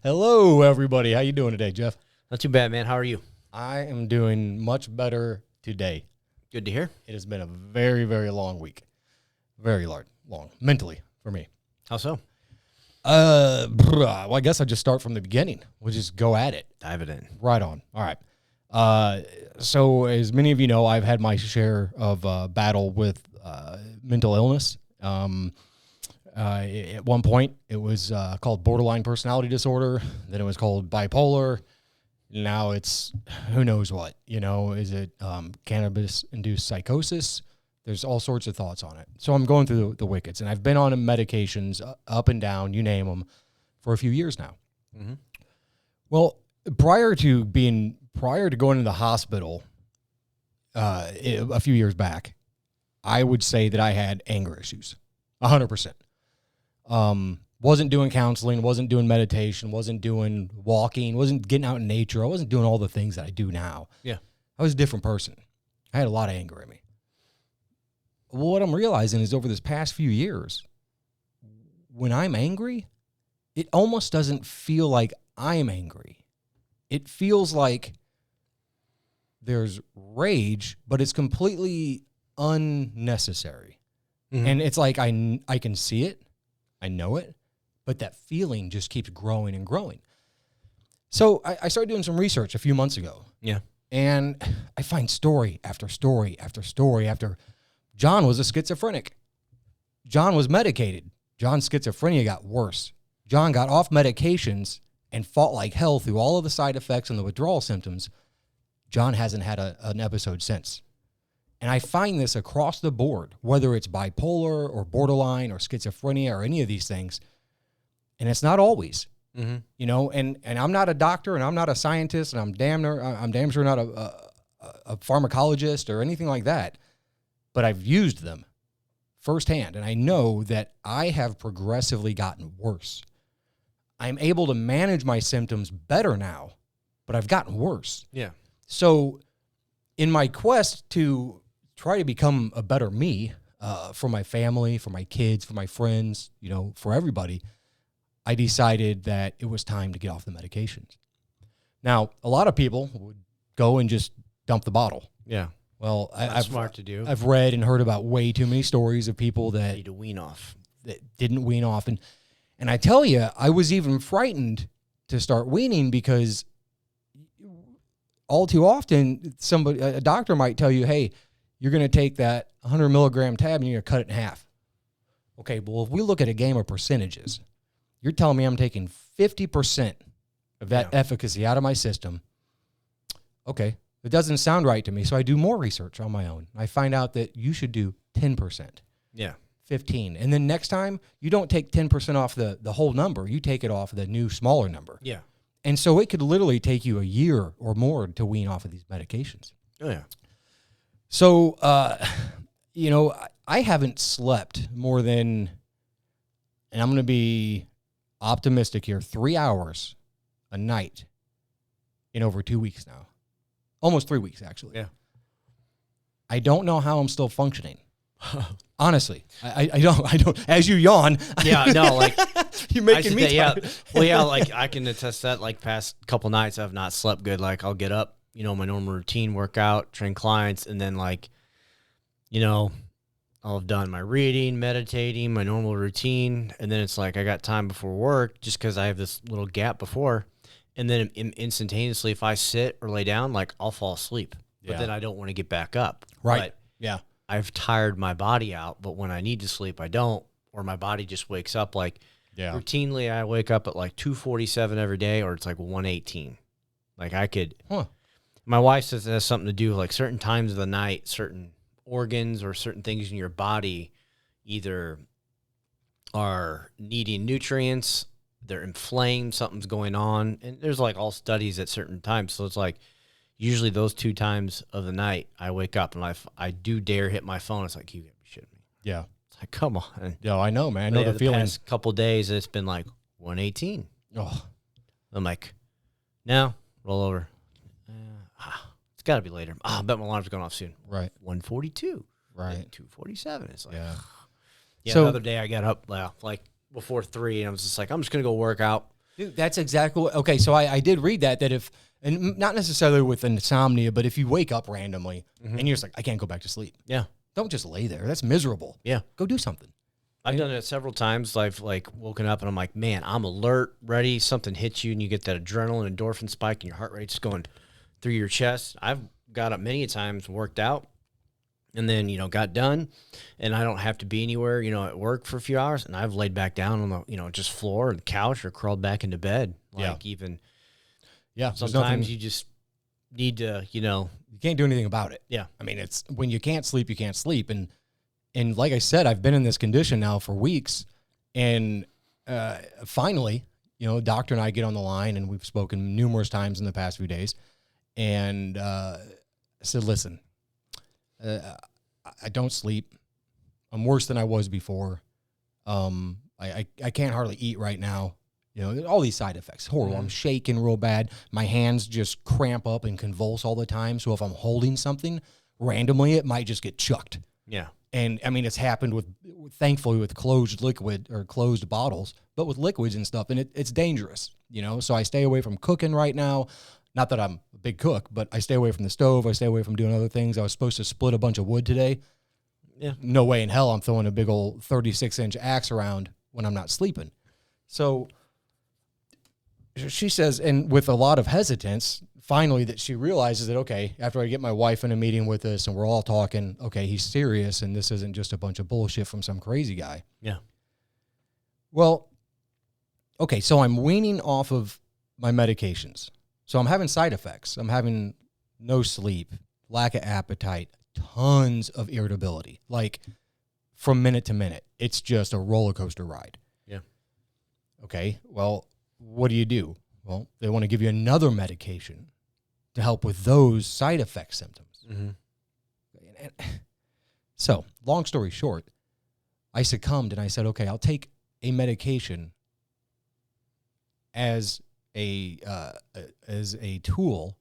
Hello, everybody. How you doing today, Jeff? Not too bad, man. How are you? I am doing much better today. Good to hear. It has been a very, very long week. Very long, mentally, for me. How so? Well, I guess I'll just start from the beginning. We'll just go at it. Dive it in. Right on. All right. So as many of you know, I've had my share of battle with mental illness. At one point, it was called borderline personality disorder. Then it was called bipolar. Now it's who knows what. Is it cannabis-induced psychosis? There's all sorts of thoughts on it. So I'm going through the wickets, and I've been on medications up and down, you name them, for a few years now. Mm-hmm. Well, prior to going to the hospital a few years back, I would say that I had anger issues, 100%. Wasn't doing counseling, wasn't doing meditation, wasn't doing walking, wasn't getting out in nature. I wasn't doing all the things that I do now. Yeah. I was a different person. I had a lot of anger in me. What I'm realizing is over this past few years, when I'm angry, it almost doesn't feel like I'm angry. It feels like there's rage, but it's completely unnecessary. Mm-hmm. And it's like I can see it, I know it, but that feeling just keeps growing and growing. So I started doing some research a few months ago. Yeah. And I find story after story after story after. John was a schizophrenic. John was medicated. John's schizophrenia got worse. John got off medications and fought like hell through all of the side effects and the withdrawal symptoms. John hasn't had an episode since. And I find this across the board, whether it's bipolar or borderline or schizophrenia or any of these things. And it's not always, and I'm not a doctor and I'm not a scientist and I'm damn sure not a pharmacologist or anything like that. But I've used them firsthand, and I know that I have progressively gotten worse. I'm able to manage my symptoms better now, but I've gotten worse. Yeah. So in my quest to try to become a better me for my family, for my kids, for my friends, for everybody, I decided that it was time to get off the medications. Now, a lot of people would go and just dump the bottle. Yeah. Well, That's smart to do. I've read and heard about way too many stories of people that need to wean off, that didn't wean off, and I tell you, I was even frightened to start weaning because all too often a doctor might tell you, "Hey, you're going to take that 100 milligram tab and you're going to cut it in half." Okay, well, if we look at a game of percentages, you're telling me I'm taking 50% of that efficacy out of my system. Okay. It doesn't sound right to me, so I do more research on my own. I find out that you should do 10%. Yeah. 15. And then next time, you don't take 10% off the whole number. You take it off the new, smaller number. Yeah. And so it could literally take you a year or more to wean off of these medications. Oh, yeah. So, I haven't slept more than, and I'm going to be optimistic here, 3 hours a night in over 2 weeks now. Almost 3 weeks, actually. Yeah. I don't know how I'm still functioning. Honestly, I don't. As you yawn. Yeah, no, like you're making me tired. Yeah. Well, yeah, like I can attest that. Like past couple nights, I've not slept good. Like I'll get up, my normal routine, workout, train clients, and then I'll have done my reading, meditating, my normal routine, and then it's like I got time before work just because I have this little gap before. And then instantaneously, if I sit or lay down, like I'll fall asleep. But then I don't want to get back up. Right. But yeah. I've tired my body out, but when I need to sleep, I don't, or my body just wakes up. Routinely, I wake up at like 2:47 every day, or it's like 1:18. Like I could. Huh. My wife says it has something to do with like certain times of the night, certain organs or certain things in your body either are needing nutrients. They're inflamed, something's going on, and there's like all studies at certain times. So it's like usually those 2 times of the night I wake up and I do dare hit my phone. It's like, you gotta be shitting me. Yeah. It's like, come on. Yeah, I know, man. I know the feeling. Past couple days it's been like 1:18. Oh. I'm like, no, roll over. It's got to be later. I bet my alarm's going off soon. Right. 1:42. Right. 2:47. It's like, yeah. So the other day I got up like before 3, and I was just like, I'm just going to go work out. Dude, that's exactly what, okay. So I did read that if, and not necessarily with insomnia, but if you wake up randomly and you're just like, I can't go back to sleep. Yeah. Don't just lay there. That's miserable. Yeah. Go do something. I've done it several times. I've like woken up and I'm like, man, I'm alert, ready. Something hits you and you get that adrenaline, endorphin spike, and your heart rate's going through your chest. I've got up many times, worked out, and then, got done, and I don't have to be anywhere, at work for a few hours, and I've laid back down on the, just floor or the couch or crawled back into bed. Sometimes you just need to, you can't do anything about it. Yeah. I mean, it's when you can't sleep, you can't sleep. And like I said, I've been in this condition now for weeks, and finally, doctor and I get on the line, and we've spoken numerous times in the past few days, and I said, listen, I don't sleep. I'm worse than I was before. I can't hardly eat right now. All these side effects, horrible. I'm shaking real bad. My hands just cramp up and convulse all the time. So if I'm holding something randomly, it might just get chucked. Yeah. And I mean, it's happened thankfully with closed liquid or closed bottles, but with liquids and stuff, and it's dangerous, So I stay away from cooking right now. Not that I'm a big cook, but I stay away from the stove. I stay away from doing other things. I was supposed to split a bunch of wood today. Yeah. No way in hell I'm throwing a big old 36-inch axe around when I'm not sleeping. So she says, and with a lot of hesitance, finally that she realizes that, okay, after I get my wife in a meeting with us and we're all talking, okay, he's serious and this isn't just a bunch of bullshit from some crazy guy. Yeah. Well, okay, so I'm weaning off of my medications. So I'm having side effects. I'm having no sleep, lack of appetite, tons of irritability, like from minute to minute. It's just a roller coaster ride. Yeah. Okay, well, what do? Well, they want to give you another medication to help with those side effect symptoms. Mm-hmm. So, long story short, I succumbed and I said, okay, I'll take a medication as a tool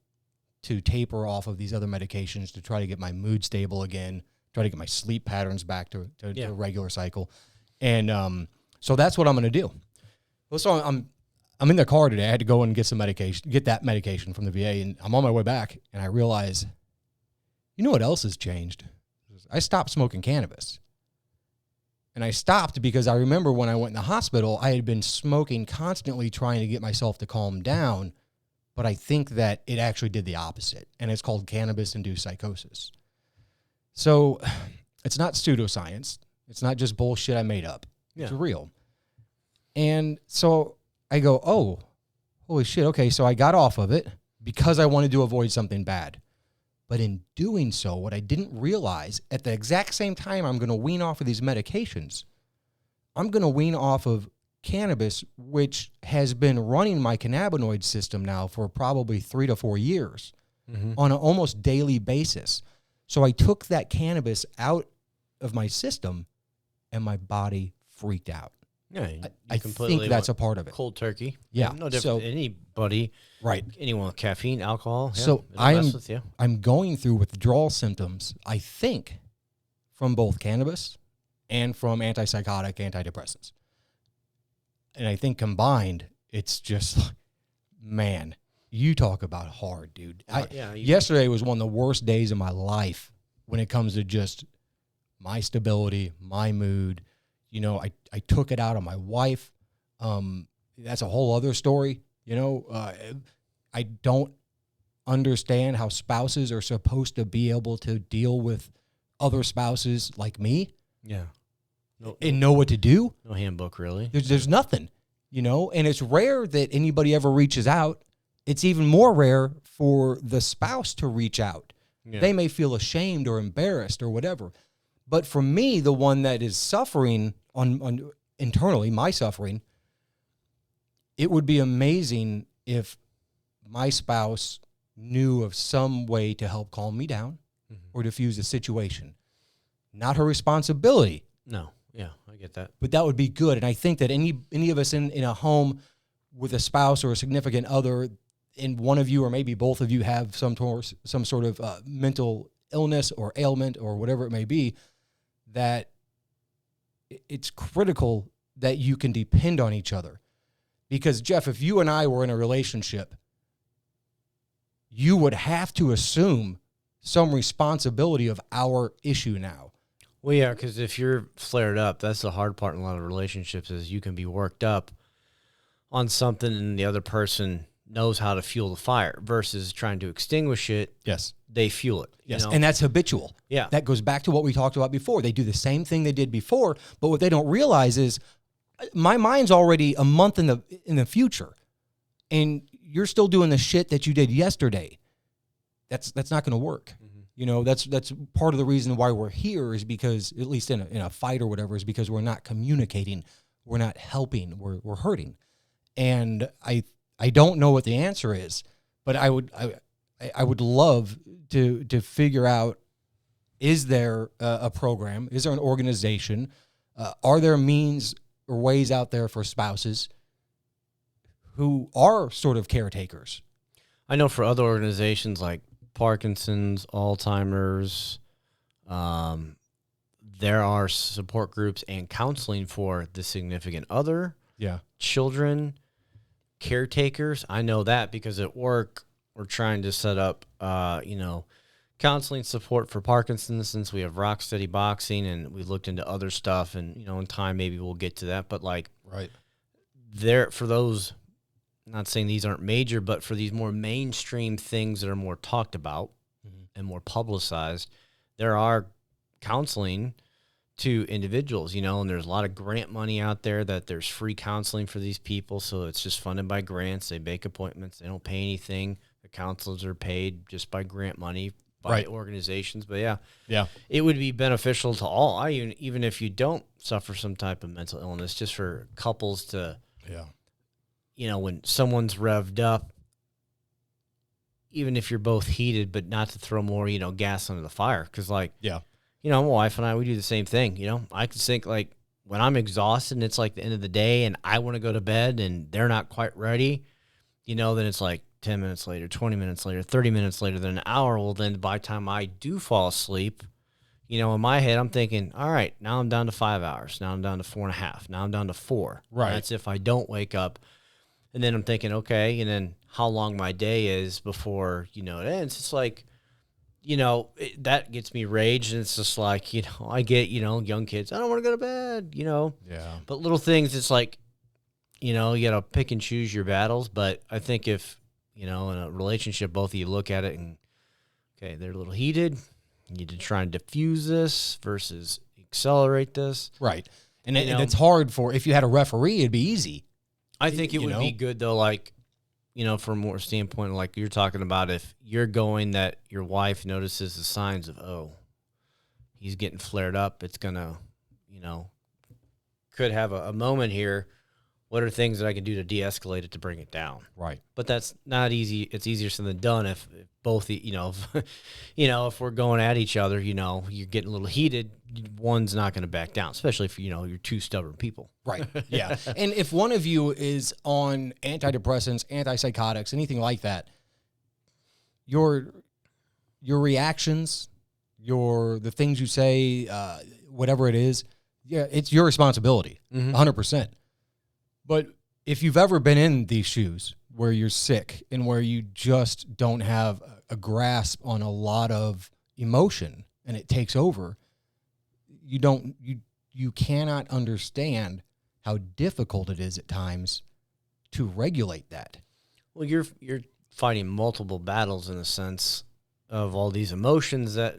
to taper off of these other medications to try to get my mood stable again, try to get my sleep patterns back to a regular cycle. And so that's what I'm going to do. Well, so I'm in the car today. I had to go and get that medication from the VA, and I'm on my way back, and I realize, what else has changed? I stopped smoking cannabis. And I stopped because I remember when I went in the hospital, I had been smoking constantly trying to get myself to calm down, but I think that it actually did the opposite, and it's called cannabis-induced psychosis. So it's not pseudoscience. It's not just bullshit I made up. It's real. And so I go, oh, holy shit, okay, so I got off of it because I wanted to avoid something bad. But in doing so, what I didn't realize, at the exact same time I'm going to wean off of these medications, I'm going to wean off of cannabis, which has been running my cannabinoid system now for probably 3 to 4 years on an almost daily basis. So I took that cannabis out of my system, and my body freaked out. Yeah, I think that's a part of it. Cold turkey. Yeah. No different than anybody. Right. Anyone with caffeine, alcohol. Yeah, So with you. I'm going through withdrawal symptoms, I think, from both cannabis and from antipsychotic antidepressants. And I think combined, it's just, man, you talk about hard, dude. Yesterday was one of the worst days of my life when it comes to just my stability, my mood. I took it out on my wife. That's a whole other story. I don't understand how spouses are supposed to be able to deal with other spouses like me. Yeah. And know what to do. No handbook, really. There's nothing, and it's rare that anybody ever reaches out. It's even more rare for the spouse to reach out. Yeah. They may feel ashamed or embarrassed or whatever. But for me, the one that is suffering on internally, my suffering, it would be amazing if my spouse knew of some way to help calm me down or diffuse the situation. Not her responsibility. No. Yeah, I get that. But that would be good. And I think that any of us in a home with a spouse or a significant other, and one of you or maybe both of you have some sort of mental illness or ailment or whatever it may be, that it's critical that you can depend on each other. Because, Jeff, if you and I were in a relationship, you would have to assume some responsibility of our issue now. Well, yeah, because if you're flared up, that's the hard part in a lot of relationships is you can be worked up on something and the other person knows how to fuel the fire versus trying to extinguish it. Yes. They fuel it. Yes, and that's habitual. Yeah. That goes back to what we talked about before. They do the same thing they did before, but what they don't realize is my mind's already a month in the future, and you're still doing the shit that you did yesterday. That's not going to work. Mm-hmm. You know, that's part of the reason why we're here is because, at least in a fight or whatever, is because we're not communicating, we're not helping, we're hurting. And I don't know what the answer is, but I would love to figure out, is there a program? Is there an organization? Are there means or ways out there for spouses who are sort of caretakers? I know for other organizations like Parkinson's, Alzheimer's, there are support groups and counseling for the significant other, children, caretakers. I know that because at work we're trying to set up, counseling support for Parkinson's since we have Rocksteady Boxing and we looked into other stuff and, in time maybe we'll get to that. But there for those, not saying these aren't major, but for these more mainstream things that are more talked about and more publicized, there are counseling to individuals, and there's a lot of grant money out there that there's free counseling for these people. So it's just funded by grants. They make appointments. They don't pay anything. The counselors are paid just by grant money by organizations. But it would be beneficial to all. Even if you don't suffer some type of mental illness, just for couples to, when someone's revved up, even if you're both heated, but not to throw more, gas under the fire. Because my wife and I, we do the same thing. I could think when I'm exhausted and it's like the end of the day and I want to go to bed and they're not quite ready, then it's like 10 minutes later, 20 minutes later, 30 minutes later, then an hour. Well, then by the time I do fall asleep, in my head, I'm thinking, all right, now I'm down to 5 hours. Now I'm down to 4.5. Now I'm down to 4. Right. That's if I don't wake up. And then I'm thinking, okay, and then how long my day is before, it ends. It's like, that gets me raged. And it's just like, I get, young kids, I don't want to go to bed, Yeah. But little things, it's like, you got to pick and choose your battles. But I think if, in a relationship, both of you look at it and, okay, they're a little heated. You need to try and diffuse this versus accelerate this. Right. And it's hard if you had a referee, it'd be easy. I think it would be good, though, from a more standpoint, like you're talking about, if you're going that your wife notices the signs of, oh, he's getting flared up, it's going to, could have a moment here. What are things that I can do to de-escalate it to bring it down? Right. But that's not easy. It's easier said than done if both, if we're going at each other, you're getting a little heated, one's not going to back down, especially if, you're two stubborn people. Right. Yeah. And if one of you is on antidepressants, antipsychotics, anything like that, your reactions, the things you say, whatever it is, it's your responsibility, 100%. But if you've ever been in these shoes where you're sick and where you just don't have a grasp on a lot of emotion and it takes over, you cannot understand how difficult it is at times to regulate that. Well, you're fighting multiple battles in the sense of all these emotions that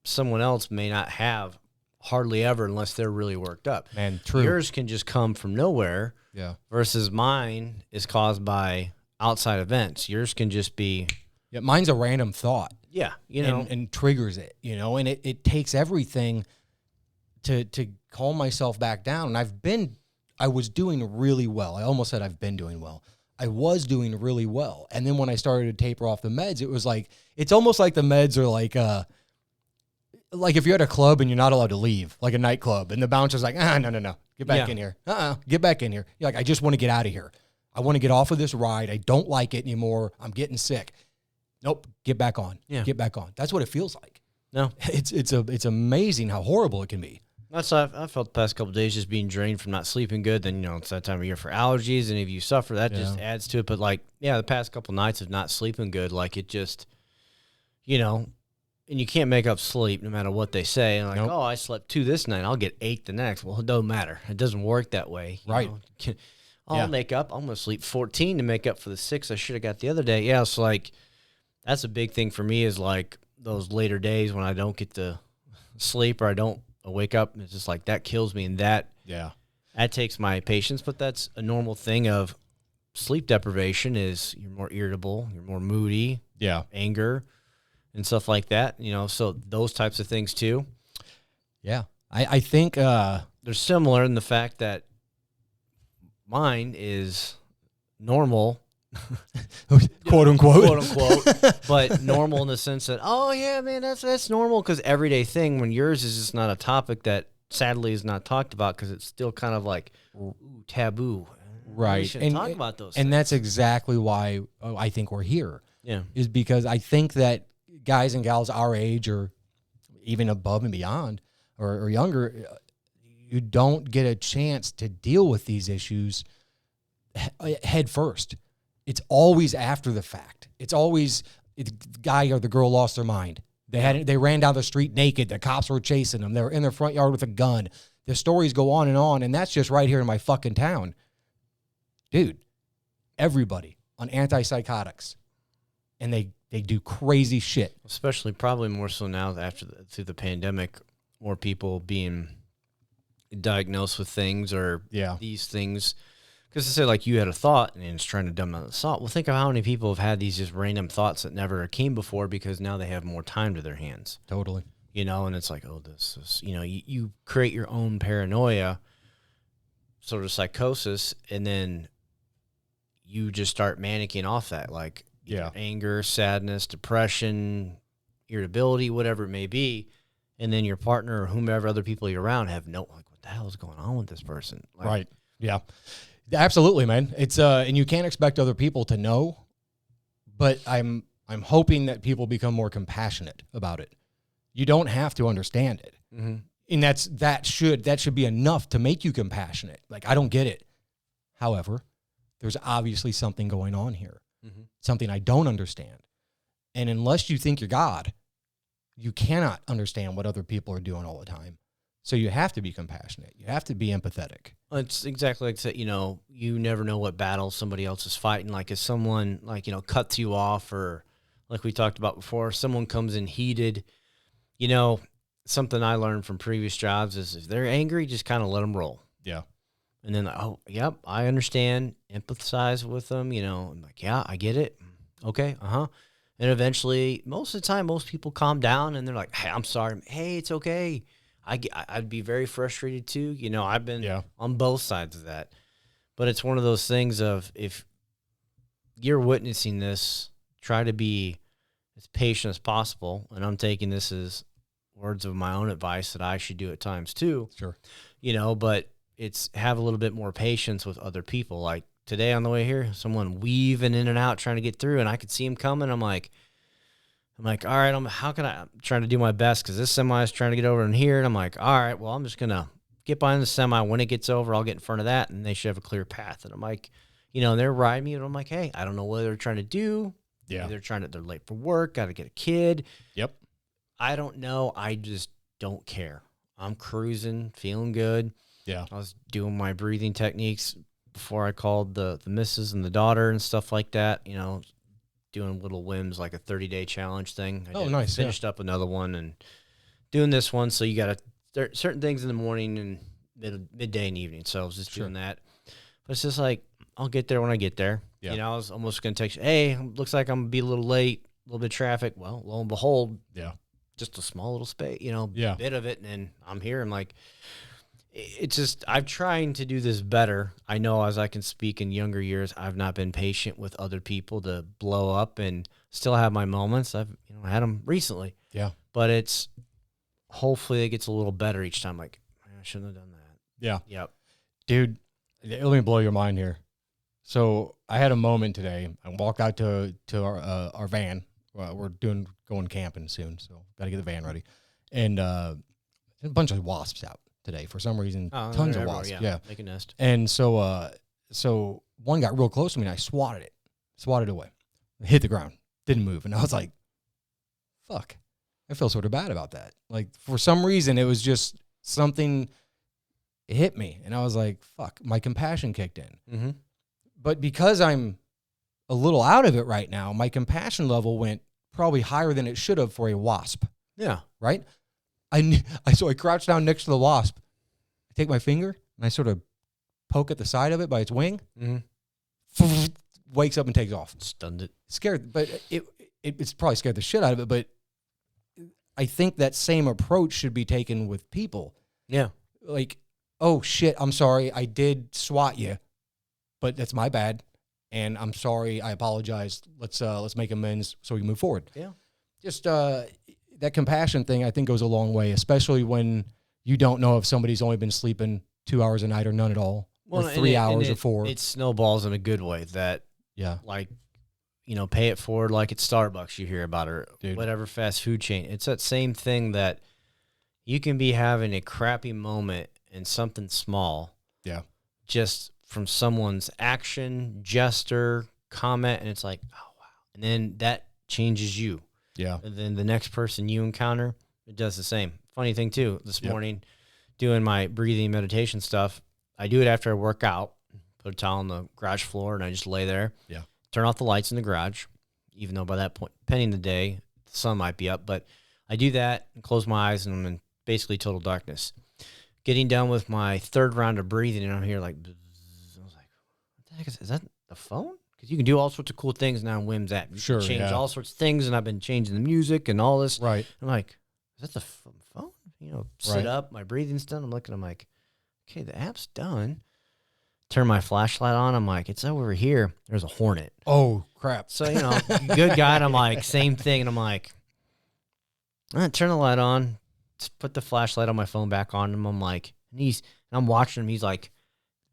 someone else may not have hardly ever unless they're really worked up. Man, true. Yours can just come from nowhere. Yeah. Versus mine is caused by outside events. Yours can just be. Yeah, mine's a random thought. Yeah, and triggers it, and it takes everything to calm myself back down. And I was doing really well. I almost said I've been doing well. I was doing really well. And then when I started to taper off the meds, it was like, it's almost like the meds are like if you're at a club and you're not allowed to leave, like a nightclub, and the bouncer's like, no, get back in here. Get back in here. You're like, I just want to get out of here. I want to get off of this ride. I don't like it anymore. I'm getting sick. Nope, get back on. Yeah. Get back on. That's what it feels like. No. It's amazing how horrible it can be. That's how I felt the past couple of days, just being drained from not sleeping good. Then, it's that time of year for allergies. And if you suffer, that just adds to it. But the past couple of nights of not sleeping good, it just, and you can't make up sleep no matter what they say. And Nope. oh, I slept 2 this night, I'll get 8 the next. Well, it don't matter. It doesn't work that way. Right. I'll make up. I'm going to sleep 14 to make up for the 6 I should have got the other day. Yeah, it's that's a big thing for me is those later days when I don't get to sleep or I don't wake up. And it's just that kills me. And that takes my patience. But that's a normal thing of sleep deprivation is you're more irritable, you're more moody, anger, and stuff like that. So those types of things too. Yeah. I think they're similar in the fact that mine is normal, quote unquote, but normal in the sense that, oh yeah, man, that's normal because everyday thing. When yours is just not a topic that sadly is not talked about because it's still kind of taboo. Right. We shouldn't talk about those. And things. that's exactly why I think we're here. Yeah. Is because I think that guys and gals our age or even above and beyond or younger, you don't get a chance to deal with these issues head first. It's always after the fact. It's always the guy or the girl lost their mind. They ran down the street naked. The cops were chasing them. They were in their front yard with a gun. The stories go on, and that's just right here in my fucking town. Dude, everybody on antipsychotics, and they do crazy shit. Especially probably more so now through the pandemic, more people being diagnosed with things or these things. Because to say you had a thought and it's trying to dumb out the thought. Well, think of how many people have had these just random thoughts that never came before because now they have more time to their hands. Totally. And it's this is, you create your own paranoia, sort of psychosis, and then you just start manicking off that, anger, sadness, depression, irritability, whatever it may be. And then your partner or whomever other people you're around have what the hell is going on with this person? Right. Yeah. Absolutely, man. It's and you can't expect other people to know, but I'm hoping that people become more compassionate about it. You don't have to understand it. Mm-hmm. And that should be enough to make you compassionate. I don't get it. However, there's obviously something going on here. Mm-hmm. Something I don't understand. And unless you think you're God, you cannot understand what other people are doing all the time. So you have to be compassionate. You have to be empathetic. It's exactly like that. You never know what battle somebody else is fighting. If someone cuts you off, or like we talked about before, someone comes in heated. Something I learned from previous jobs is if they're angry, just kind of let them roll. Yeah. And then, oh, yep, I understand. Empathize with them. I'm yeah, I get it. Okay, And eventually, most of the time, most people calm down and they're like, hey, I'm sorry. Hey, it's okay. I'd be very frustrated too. I've been on both sides of that. But it's one of those things of if you're witnessing this, try to be as patient as possible. And I'm taking this as words of my own advice that I should do at times too. Sure. But it's have a little bit more patience with other people. Today on the way here, someone weaving in and out trying to get through, and I could see him coming. I'm like, all right, I'm trying to do my best because this semi is trying to get over in here. And I'm like, all right, well, I'm just going to get behind the semi. When it gets over, I'll get in front of that, and they should have a clear path. And I'm like, and they're riding me, and I'm like, hey, I don't know what they're trying to do. Yeah. Maybe they're late for work, got to get a kid. Yep. I don't know. I just don't care. I'm cruising, feeling good. Yeah. I was doing my breathing techniques before I called the missus and the daughter and stuff like that, doing little whims like a 30-day challenge thing. Nice. Finished up another one and doing this one. So you got to certain things in the morning and midday and evening. So I was just doing that. But it's just I'll get there when I get there. Yeah. I was almost going to text you, hey, looks like I'm going to be a little late, a little bit of traffic. Well, lo and behold, just a small little space, bit of it. And I'm here. I'm like, it's just, I'm trying to do this better. I know as I can speak in younger years, I've not been patient with other people to blow up and still have my moments. I've had them recently. Yeah. But it's, hopefully it gets a little better each time. I shouldn't have done that. Yeah. Yep. Dude, let me blow your mind here. So I had a moment today. I walked out to our van. We're going camping soon, so got to get the van ready. And a bunch of wasps out today for some reason. Oh, Tons they're of everywhere, wasps. yeah. Make a nest. And so one got real close to me and I swatted it away, hit the ground, didn't move. And I was like, fuck, I feel sort of bad about that. Like for some reason, it was just something hit me. And I was like, fuck, my compassion kicked in. Mm-hmm. But because I'm a little out of it right now, my compassion level went probably higher than it should have for a wasp. Yeah. Right? So I crouch down next to the wasp. I take my finger and I sort of poke at the side of it by its wing. Mm-hmm. Wakes up and takes off. Stunned it. Scared, but it's probably scared the shit out of it. But I think that same approach should be taken with people. Yeah. Like, oh shit, I'm sorry, I did swat you, but that's my bad, and I'm sorry, I apologize. Let's make amends so we can move forward. Yeah. Just that compassion thing, I think, goes a long way, especially when you don't know if somebody's only been sleeping 2 hours a night or none at all, or 3 hours or 4. It snowballs in a good way that, yeah, like, pay it forward like it's Starbucks you hear about, or Dude. whatever fast food chain. It's that same thing that you can be having a crappy moment in something small. Yeah. Just from someone's action, gesture, comment, and it's like, oh, wow. And then that changes you. Yeah. And then the next person you encounter, it does the same. Funny thing, too, this morning, doing my breathing meditation stuff, I do it after I work out, put a towel on the garage floor, and I just lay there. Yeah. Turn off the lights in the garage, even though by that point, depending the day, the sun might be up. But I do that and close my eyes, and I'm in basically total darkness. Getting done with my third round of breathing, and I'm here like, bzz. I was like, what the heck is that the phone? Because you can do all sorts of cool things now in Wim's app. You Sure, can change yeah. all sorts of things, and I've been changing the music and all this. Right. I'm like, is that the phone? Sit Right. up, my breathing's done. I'm looking, I'm like, okay, the app's done. Turn my flashlight on. I'm like, it's over here. There's a hornet. Oh, crap. So, good guy. And I'm like, same thing. And I'm like, turn the light on. Just put the flashlight on my phone back on him. I'm like, and I'm watching him. He's like,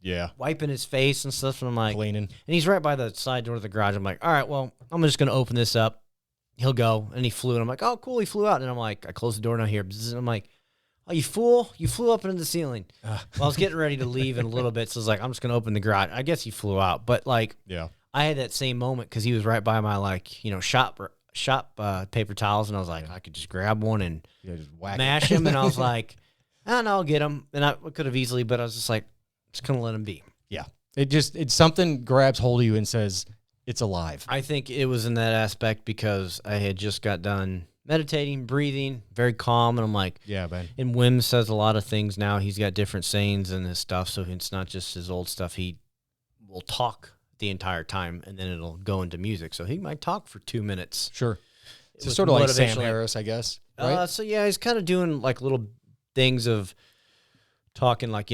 Yeah. wiping his face and stuff. And I'm like, Cleaning. and he's right by the side door of the garage. I'm like, all right, well, I'm just going to open this up. He'll go. And he flew. And I'm like, oh, cool. He flew out. And I'm like, I closed the door and I hear, bzz, and I'm like, oh, you fool. You flew up into the ceiling. Well, I was getting ready to leave in a little bit. So I was like, I'm just going to open the garage. I guess he flew out. But like, Yeah. I had that same moment because he was right by my, shop paper towels. And I was like, I could just grab one and Just whack mash him. And I was like, no, I'll get him. And I could have easily, but I was just like, just going to let him be. Yeah. It's something grabs hold of you and says, it's alive. I think it was in that aspect because I had just got done meditating, breathing, very calm. And I'm like, Yeah, man. and Wim says a lot of things now. He's got different sayings and his stuff. So it's not just his old stuff. He will talk the entire time and then it'll go into music. So he might talk for 2 minutes. Sure. So With sort of like Sam motivational- Harris, I guess. Right? So yeah, he's kind of doing like little things of talking like,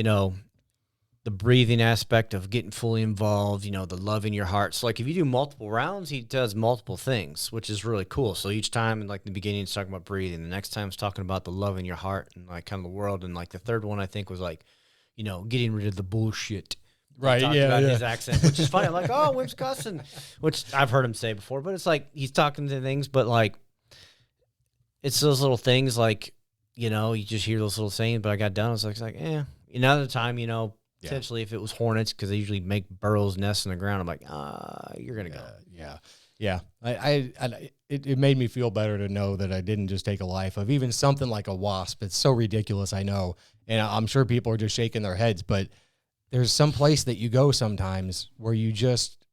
the breathing aspect of getting fully involved, the love in your heart. So like if you do multiple rounds, he does multiple things, which is really cool. So each time in like the beginning, he's talking about breathing. The next time he's talking about the love in your heart and like kind of the world. And like the third one, I think was like, getting rid of the bullshit. Right, Talked yeah, about yeah. his accent, which is funny. I'm like, oh, Wim's cussing, which I've heard him say before, but it's like he's talking to things, but like it's those little things like, you just hear those little sayings, but I got done. I was like, another time, potentially if it was hornets, because they usually make burrows, nests in the ground. I'm like, you're going to go. Yeah. It made me feel better to know that I didn't just take a life of even something like a wasp. It's so ridiculous, I know. And I'm sure people are just shaking their heads, but there's some place that you go sometimes where you just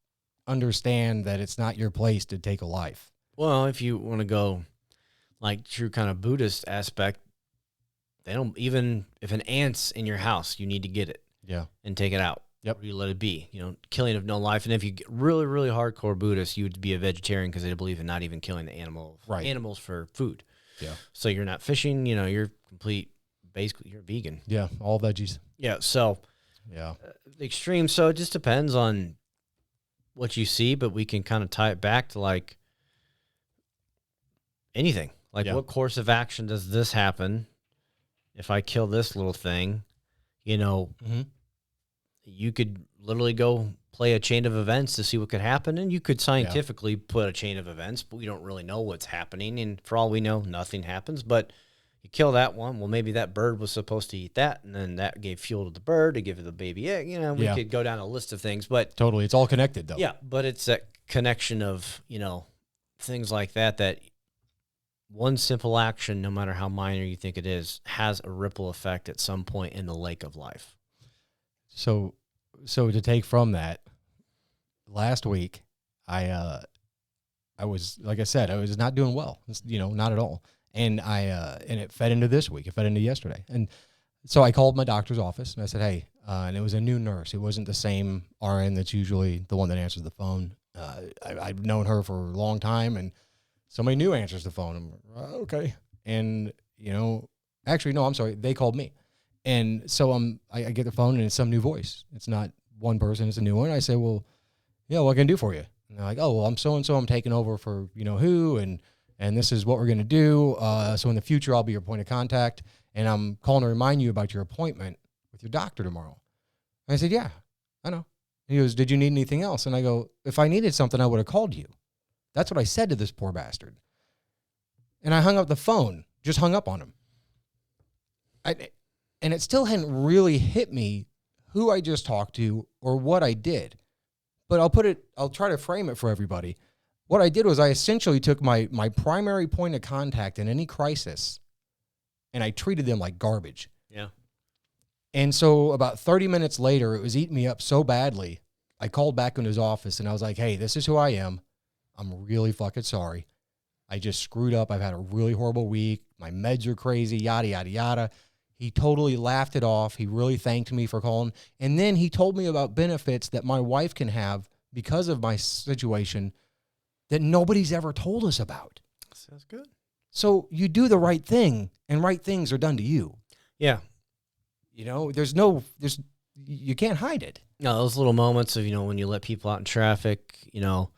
understand that it's not your place to take a life. Well, if you want to go like true kind of Buddhist aspect, they don't, even if an ant's in your house, you need to get it. Yeah. And take it out. Yep. Or you let it be, killing of no life. And if you get really, really hardcore Buddhist, you would be a vegetarian because they believe in not even killing the animals for food. Yeah. So you're not fishing, you're basically you're vegan. Yeah. All veggies. Yeah. So Yeah. the extreme. So it just depends on what you see, but we can kind of tie it back to like anything. Like what course of action does this happen? If I kill this little thing, Mm-hmm. you could literally go play a chain of events to see what could happen. And you could scientifically put a chain of events, but we don't really know what's happening. And for all we know, nothing happens. But You kill that one. Well, maybe that bird was supposed to eat that, and then that gave fuel to the bird to give it the baby egg. You know, we could go down a list of things, but totally, it's all connected though. Yeah, but it's that connection of, you know, things like that, that one simple action, no matter how minor you think it is, has a ripple effect at some point in the lake of life. So to take from that, last week, I was, like I said, I was not doing well, you know, not at all. And and it fed into this week. It fed into yesterday. And so I called my doctor's office and I said, hey, and it was a new nurse. It wasn't the same RN that's usually the one that answers the phone. I've known her for a long time, and somebody new answers the phone. I'm like, okay. And, you know, actually, no, I'm sorry. They called me. And so I get the phone and it's some new voice. It's not one person, it's a new one. I say, well, yeah, what can I do for you? And they're like, oh, well, I'm so-and-so. I'm taking over for, you know, who, and this is what we're going to do. So in the future, I'll be your point of contact. And I'm calling to remind you about your appointment with your doctor tomorrow. And I said, yeah, I know. And he goes, did you need anything else? And I go, if I needed something, I would have called you. That's what I said to this poor bastard. And I hung up the phone, just hung up on him. And it still hadn't really hit me who I just talked to or what I did. But I'll try to frame it for everybody. What I did was I essentially took my primary point of contact in any crisis and I treated them like garbage. Yeah. And so about 30 minutes later, it was eating me up so badly, I called back into his office and I was like, hey, this is who I am. I'm really fucking sorry. I just screwed up. I've had a really horrible week. My meds are crazy, yada, yada, yada. He totally laughed it off. He really thanked me for calling. And then he told me about benefits that my wife can have because of my situation that nobody's ever told us about. Sounds good. So you do the right thing, and right things are done to you. Yeah. You know, you can't hide it. No, those little moments of, you know, when you let people out in traffic, you know,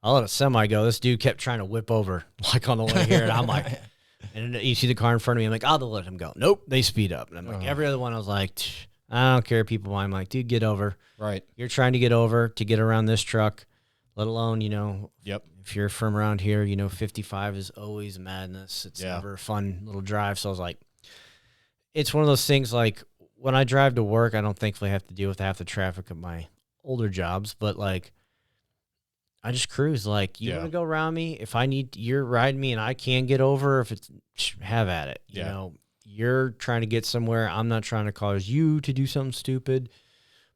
I'll let a semi go. This dude kept trying to whip over, like on the way here, and I'm like, and you see the car in front of me, I'm like, I'll let him go. Nope, they speed up. And I'm like, every other one, I was like, I don't care, people. I'm like, dude, get over. Right. You're trying to get over to get around this truck, let alone, you know, if you're from around here, you know, 55 is always madness. It's never a fun little drive. So I was like, it's one of those things, like, when I drive to work, I don't thankfully have to deal with half the traffic of my older jobs, but like, I just cruise. Like, you want to go around me? If I need, you're riding me and I can get over, if it's, have at it. You know, you're trying to get somewhere. I'm not trying to cause you to do something stupid,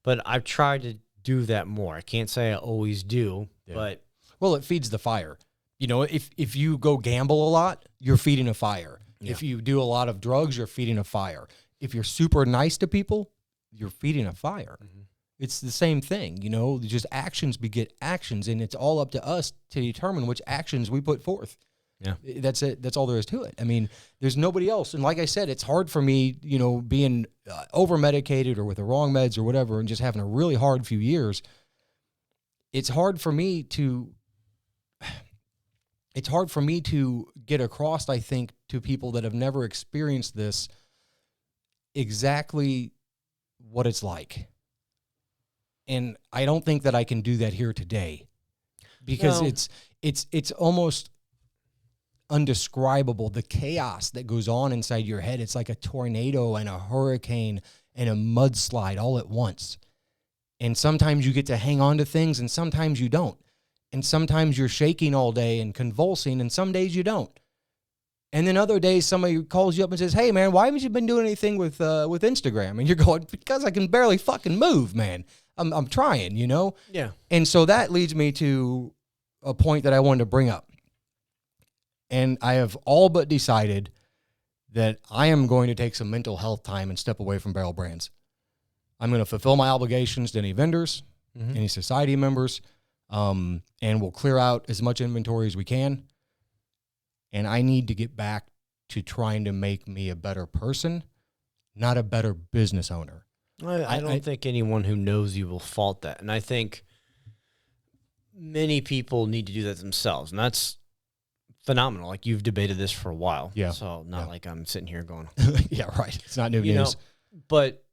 but I've tried to do that more. I can't say I always do, but. Well, it feeds the fire. You know, if you go gamble a lot, you're feeding a fire. Yeah. If you do a lot of drugs, you're feeding a fire. If you're super nice to people, you're feeding a fire. Mm-hmm. It's the same thing, you know, just actions beget actions, and it's all up to us to determine which actions we put forth. Yeah. That's it. That's all there is to it. I mean, there's nobody else. And like I said, it's hard for me, you know, being over-medicated or with the wrong meds or whatever, and just having a really hard few years. It's hard for me to get across, I think, to people that have never experienced this, exactly what it's like. And I don't think that I can do that here today, because it's almost undescribable, the chaos that goes on inside your head. It's like a tornado and a hurricane and a mudslide all at once. And sometimes you get to hang on to things and sometimes you don't. And sometimes you're shaking all day and convulsing, and some days you don't. And then other days somebody calls you up and says, hey, man, why haven't you been doing anything with Instagram? And you're going, because I can barely fucking move, man. I'm trying, you know? Yeah. And so that leads me to a point that I wanted to bring up. And I have all but decided that I am going to take some mental health time and step away from Barrel Brands. I'm going to fulfill my obligations to any vendors, any society members, and we'll clear out as much inventory as we can. And I need to get back to trying to make me a better person, not a better business owner. I don't think anyone who knows you will fault that. And I think many people need to do that themselves. And that's phenomenal. Like, you've debated this for a while. Yeah. So not like I'm sitting here going, yeah, right. It's not new you news. know, but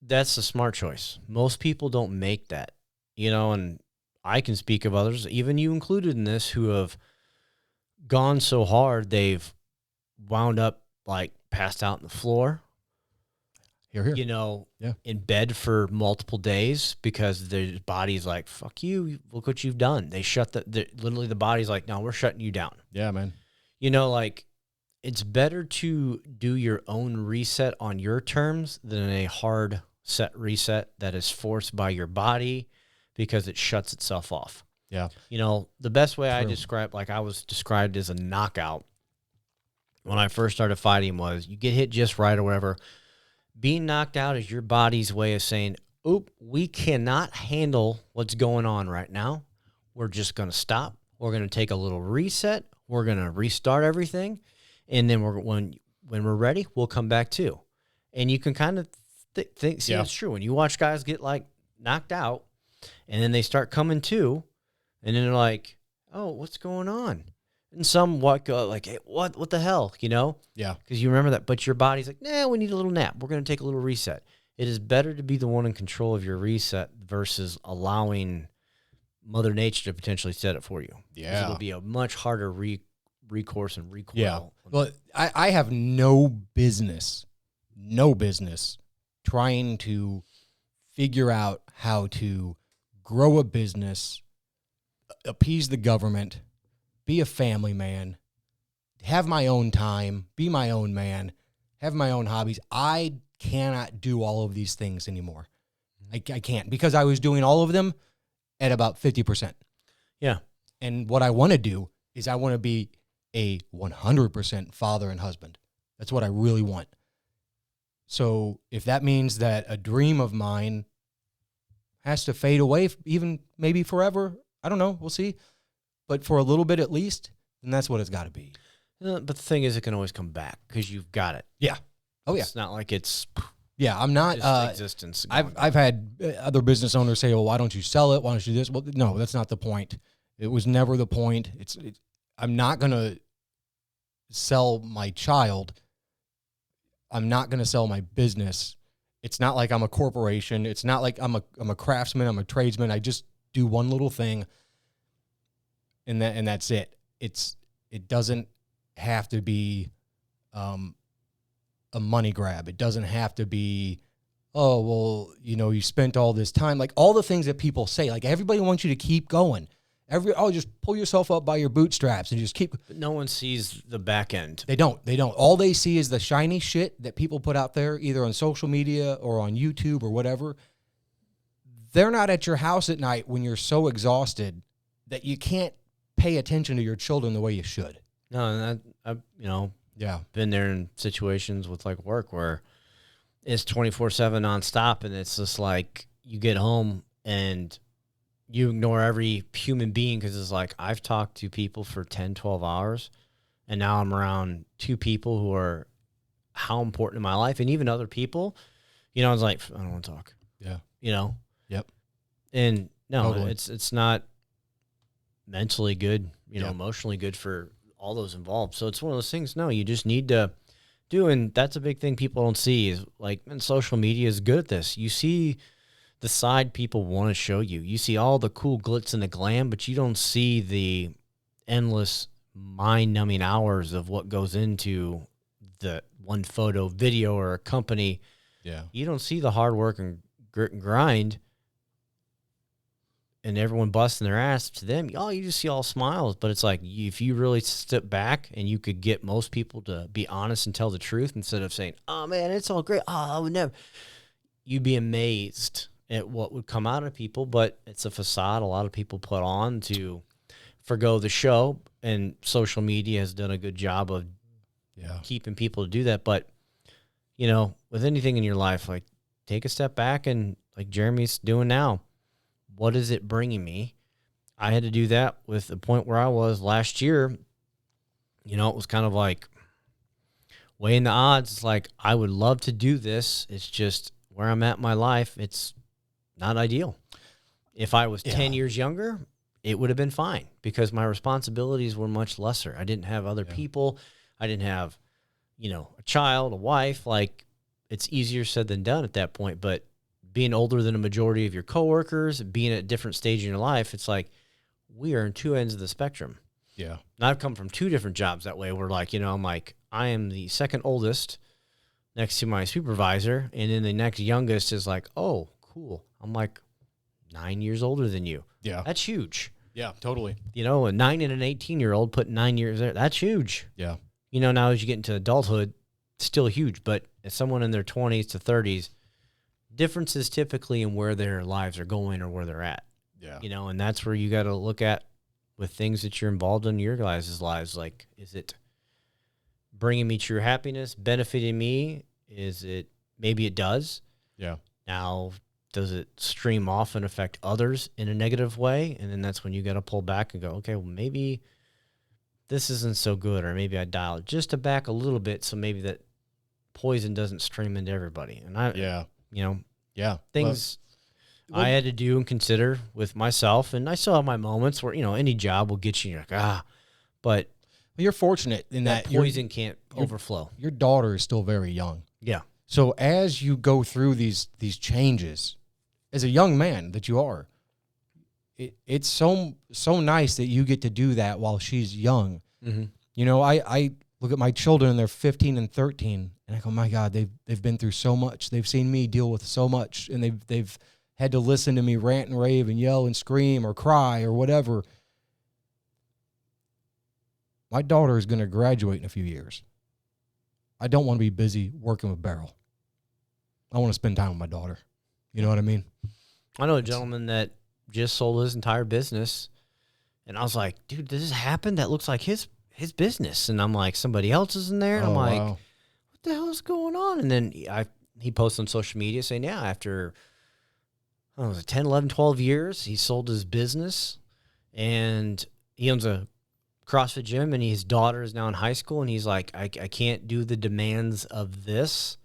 that's the smart choice. Most people don't make that, you know, and I can speak of others, even you included in this, who have gone so hard they've wound up like passed out on the floor, Here, here. you know, Yeah. in bed for multiple days because their body's like, fuck you, look what you've done. They shut literally the body's like, no, we're shutting you down. Yeah, man. You know, like, it's better to do your own reset on your terms than a hard set reset that is forced by your body because it shuts itself off. Yeah. You know, the best way I True. describe, like I was described as a knockout when I first started fighting, was you get hit just right or whatever. Being knocked out is your body's way of saying, oop, we cannot handle what's going on right now. We're just going to stop. We're going to take a little reset. We're going to restart everything. And then when we're ready, we'll come back too. And you can kind of think, see, it's true. When you watch guys get like knocked out and then they start coming to, and then they're like, oh, what's going on? And some go like, hey, what the hell, you know? Yeah. Because you remember that, but your body's like, nah, we need a little nap. We're going to take a little reset. It is better to be the one in control of your reset versus allowing Mother Nature to potentially set it for you. Yeah. It'll be a much harder recourse and recoil. Yeah. Well, I have no business trying to figure out how to grow a business, appease the government, be a family man, have my own time, be my own man, have my own hobbies. I cannot do all of these things anymore. I can't, because I was doing all of them at about 50%. Yeah. And what I want to do is I want to be a 100% father and husband. That's what I really want. So if that means that a dream of mine has to fade away, even maybe forever, I don't know. We'll see. But for a little bit at least, then that's what it's got to be. But the thing is, it can always come back because you've got it. Yeah. Oh, yeah. It's not like it's Yeah, I'm not. just existence. I've had other business owners say, "Well, why don't you sell it? Why don't you do this?" Well, no, that's not the point. It was never the point. I'm not gonna sell my child. I'm not gonna sell my business. It's not like I'm a corporation. It's not like I'm a craftsman. I'm a tradesman. I just do one little thing, and that's it. It doesn't have to be a money grab. It doesn't have to be, oh, well, you spent all this time. Like all the things that people say, like everybody wants you to keep going. Just pull yourself up by your bootstraps and just keep. But no one sees the back end. They don't. All they see is the shiny shit that people put out there, either on social media or on YouTube or whatever. They're not at your house at night when you're so exhausted that you can't pay attention to your children the way you should. No, and Yeah. been there in situations with like work where it's 24/7 nonstop, and it's just like you get home and you ignore every human being because it's like I've talked to people for 10, 12 hours, and now I'm around two people who are how important in my life, and even other people, I was like, I don't want to talk. Yeah. Yep. And no, Totally. it's not mentally good, Yeah. emotionally good for all those involved. So it's one of those things, no, you just need to do, and that's a big thing people don't see is like, and social media is good at this. You see the side people want to show you. You see all the cool glitz and the glam, but you don't see the endless mind-numbing hours of what goes into the one photo, video, or a company. Yeah. You don't see the hard work and grit and grind and everyone busting their ass to them. Oh, you just see all smiles. But it's like, if you really step back and you could get most people to be honest and tell the truth instead of saying, oh man, it's all great. Oh, I would never. You'd be amazed at what would come out of people. But it's a facade a lot of people put on to forgo the show. And social media has done a good job of keeping people to do that. But, with anything in your life, like take a step back and like Jeremy's doing now. What is it bringing me? I had to do that with the point where I was last year. It was kind of like weighing the odds. It's like, I would love to do this. It's just where I'm at in my life. It's not ideal. If I was 10 years younger, it would have been fine because my responsibilities were much lesser. I didn't have other people. I didn't have, a child, a wife. Like, it's easier said than done at that point. But being older than a majority of your coworkers, being at a different stage in your life, it's like we are in two ends of the spectrum. Yeah. And I've come from 2 different jobs that way where, like, I'm like, I am the second oldest next to my supervisor, and then the next youngest is like, oh, cool. I'm like 9 years older than you. Yeah. That's huge. Yeah, totally. A 9 and an 18-year-old put 9 years there. That's huge. Yeah. Now as you get into adulthood, it's still huge. But as someone in their 20s to 30s, differences typically in where their lives are going or where they're at. Yeah. And that's where you got to look at with things that you're involved in your guys' lives. Like, is it bringing me true happiness, benefiting me? Is it, maybe it does. Yeah. Now, does it stream off and affect others in a negative way? And then that's when you got to pull back and go, okay, well, maybe this isn't so good, or maybe I dial it just to back a little bit so maybe that poison doesn't stream into everybody. And things I had to do and consider with myself, and I still have my moments where, any job will get you, and you're like, but you're fortunate in that poison can't overflow. Your daughter is still very young. Yeah. So as you go through these changes, as a young man that you are, it's so nice that you get to do that while she's young. Mm-hmm. I look at my children, they're 15 and 13, and I go, my God, they've been through so much. They've seen me deal with so much, and they've had to listen to me rant and rave and yell and scream or cry or whatever. My daughter is going to graduate in a few years. I don't want to be busy working with Beryl. I want to spend time with my daughter. You know what I mean? I know a gentleman that just sold his entire business, and I was like, dude, does this happen? That looks like his business. And I'm like, somebody else is in there? And I'm like, wow. What the hell is going on? And then he posted on social media saying, yeah, after 10, 11, 12 years, he sold his business, and he owns a CrossFit gym, and his daughter is now in high school, and he's like, I can't do the demands of this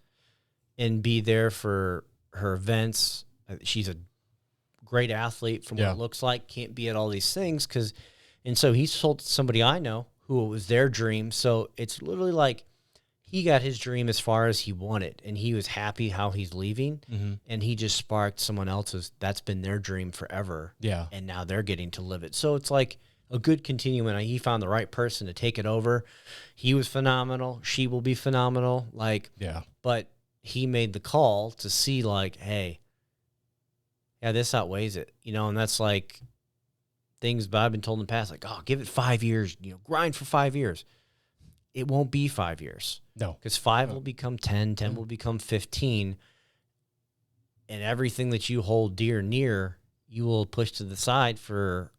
and be there for her events. She's a great athlete from what it looks like, can't be at all these things. And so he sold to somebody I know who it was their dream. So it's literally like he got his dream as far as he wanted, and he was happy how he's leaving. Mm-hmm. And he just sparked someone else's, that's been their dream forever. Yeah. And now they're getting to live it. So it's like a good continuum. He found the right person to take it over. He was phenomenal. She will be phenomenal. But he made the call to see, like, hey, yeah, this outweighs it, and that's like things I've been told in the past, like, oh, give it 5 years, grind for 5 years. It won't be 5 years. No. Because 5 will become 10, 10 will become 15, and everything that you hold dear and near, you will push to the side for,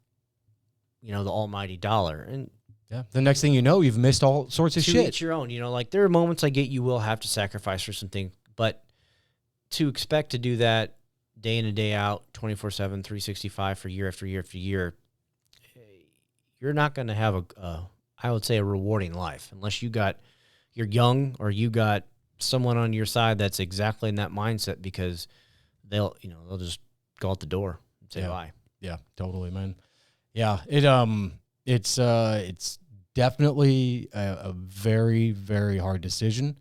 the almighty dollar. And the next thing you know, you've missed all sorts of to shit. each your own, like there are moments I get you will have to sacrifice for something, but to expect to do that day in and day out, 24/7, 365 for year after year after year, you're not going to have I would say a rewarding life unless you're young or you got someone on your side that's exactly in that mindset, because they'll just go out the door and say bye. Yeah, totally, man. Yeah, it's definitely a very, very hard decision,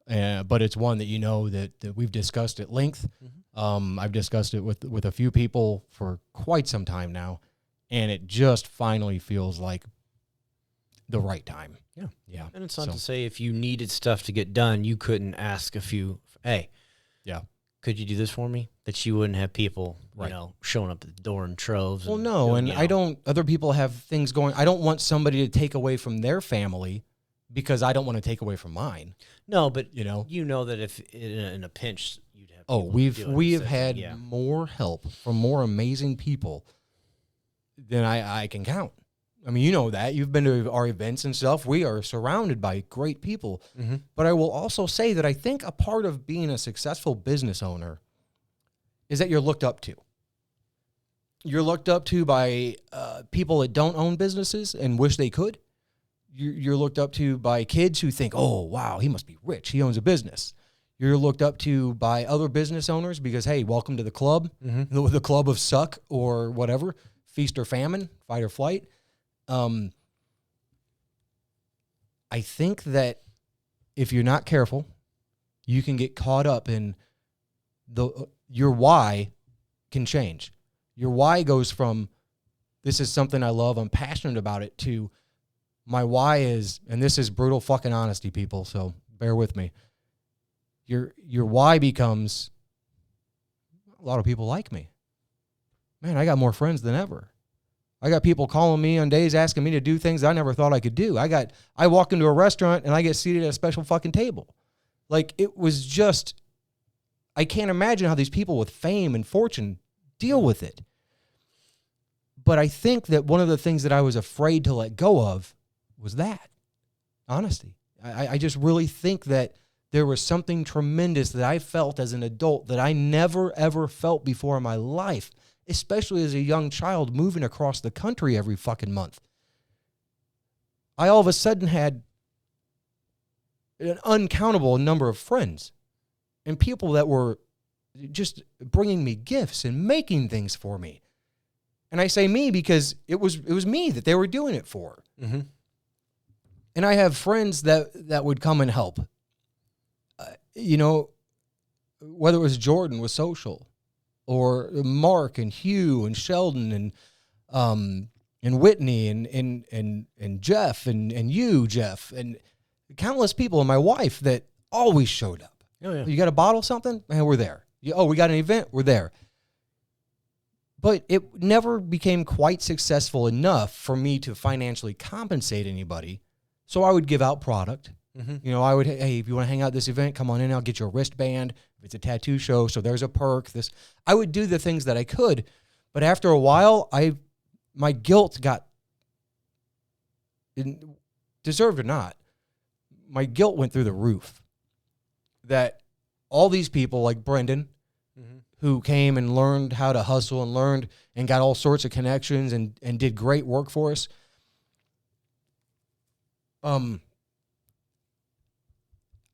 but it's one that that we've discussed at length. Mm-hmm. I've discussed it with a few people for quite some time now, and it just finally feels like the right time. Yeah. And it's not to say if you needed stuff to get done, you couldn't ask a few, hey, could you do this for me? That you wouldn't have people, showing up at the door in troves. Well, no, other people have things going. I don't want somebody to take away from their family because I don't want to take away from mine. No, but that if in a pinch, you'd have. Oh, we have had more help from more amazing people than I can count. I mean, that. You've been to our events and stuff. We are surrounded by great people. Mm-hmm. But I will also say that I think a part of being a successful business owner is that you're looked up to. You're looked up to by people that don't own businesses and wish they could. You're looked up to by kids who think, oh, wow, he must be rich. He owns a business. You're looked up to by other business owners because, hey, welcome to the club, the club of suck or whatever, feast or famine, fight or flight. I think that if you're not careful, you can get caught up in your why can change. Your why goes from, this is something I love, I'm passionate about it, to my why is, and this is brutal fucking honesty, people, so bear with me. Your why becomes, a lot of people like me. Man, I got more friends than ever. I got people calling me on days asking me to do things I never thought I could do. I walk into a restaurant and I get seated at a special fucking table. Like, it was just, I can't imagine how these people with fame and fortune deal with it. But I think that one of the things that I was afraid to let go of was that honesty. I just really think that there was something tremendous that I felt as an adult that I never, ever felt before in my life, especially as a young child moving across the country every fucking month. I all of a sudden had an uncountable number of friends and people that were just bringing me gifts and making things for me. And I say me because it was me that they were doing it for. Mm-hmm. And I have friends that would come and help. Whether it was Jordan with social, or Mark and Hugh and Sheldon and Whitney and Jeff and you, Jeff, and countless people, and my wife that always showed up. Oh, yeah. You got a bottle of something? Man, we're there. We got an event? We're there. But it never became quite successful enough for me to financially compensate anybody. So I would give out product. Mm-hmm. I would, hey, if you want to hang out at this event, come on in. I'll get you a wristband. If it's a tattoo show, so there's a perk. I would do the things that I could. But after a while, my guilt got, deserved or not, my guilt went through the roof. That all these people like Brendan, mm-hmm. who came and learned how to hustle and learned and got all sorts of connections and did great work for us.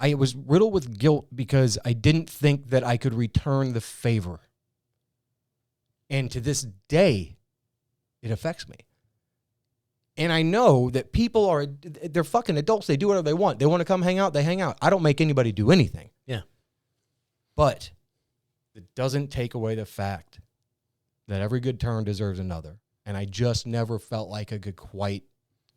I was riddled with guilt because I didn't think that I could return the favor. And to this day, it affects me. And I know that people they're fucking adults. They do whatever they want. They want to come hang out, they hang out. I don't make anybody do anything. Yeah. But it doesn't take away the fact that every good turn deserves another. And I just never felt like I could quite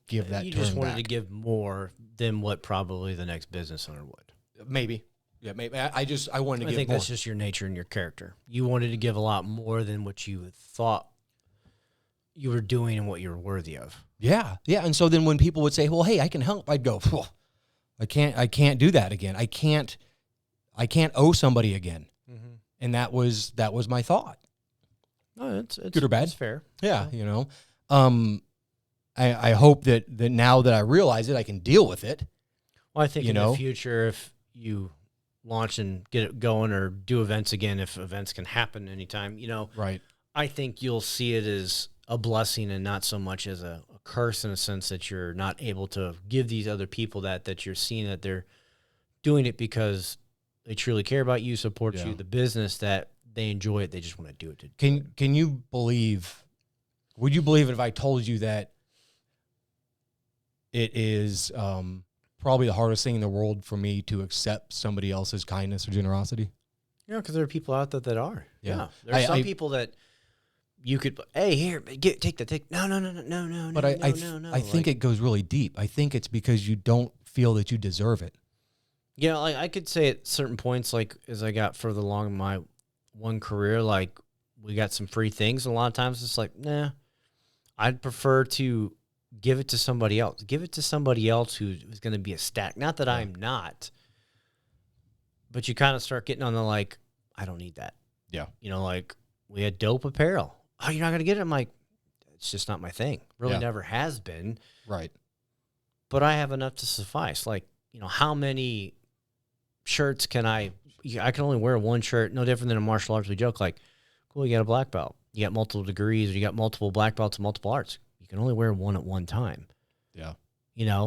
give that turn back. You just wanted to give more than what probably the next business owner would. Maybe. Yeah, maybe. I wanted to give more. I think that's just your nature and your character. You wanted to give a lot more than what you thought you were doing and what you were worthy of. Yeah. Yeah. And so then when people would say, well, hey, I can help, I'd go, I can't do that again. I can't owe somebody again. Mm-hmm. And that was my thought. No, it's good or bad. It's fair. Yeah. I hope that now that I realize it, I can deal with it. Well, I think in the future, if you launch and get it going or do events again, if events can happen anytime, right. I think you'll see it as a blessing and not so much as a curse, in a sense that you're not able to give these other people that you're seeing that they're doing it because they truly care about you, support you, the business, that they enjoy it. They just want to do it. Can you believe, would you believe it if I told you that it is probably the hardest thing in the world for me to accept somebody else's kindness or generosity? Yeah, because there are people out there that are. Yeah. There are some people that you could, hey, here, take. No. But I think it goes really deep. I think it's because you don't feel that you deserve it. Yeah, like I could say at certain points, like as I got further along in my one career, like we got some free things. And a lot of times it's like, nah, I'd prefer to give it to somebody else. Give it to somebody else who's going to be a stack. Not that I'm not, but you kind of start getting on the like, I don't need that. Yeah. Like we had dope apparel. Oh, you're not going to get it? I'm like, it's just not my thing. Really never has been. Right. But I have enough to suffice. Like, how many shirts can I can only wear one shirt, no different than a martial arts. We joke like, cool, you got a black belt. You got multiple degrees, or you got multiple black belts and multiple arts. You can only wear one at one time. Yeah.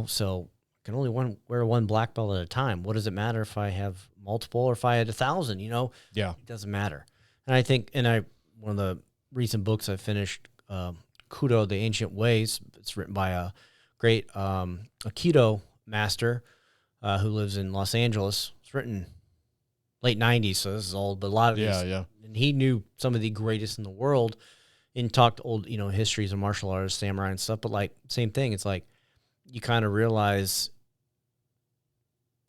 So I can only wear one black belt at a time. What does it matter if I have multiple or if I had 1,000, Yeah. It doesn't matter. And I think, one of the recent books I finished, Kudo, The Ancient Ways, it's written by a great Aikido master who lives in Los Angeles. It's written late 90s, so this is old, but a lot of these. Yeah. And he knew some of the greatest in the world and talked old, histories of martial arts, samurai and stuff, but like, same thing. It's like, you kind of realize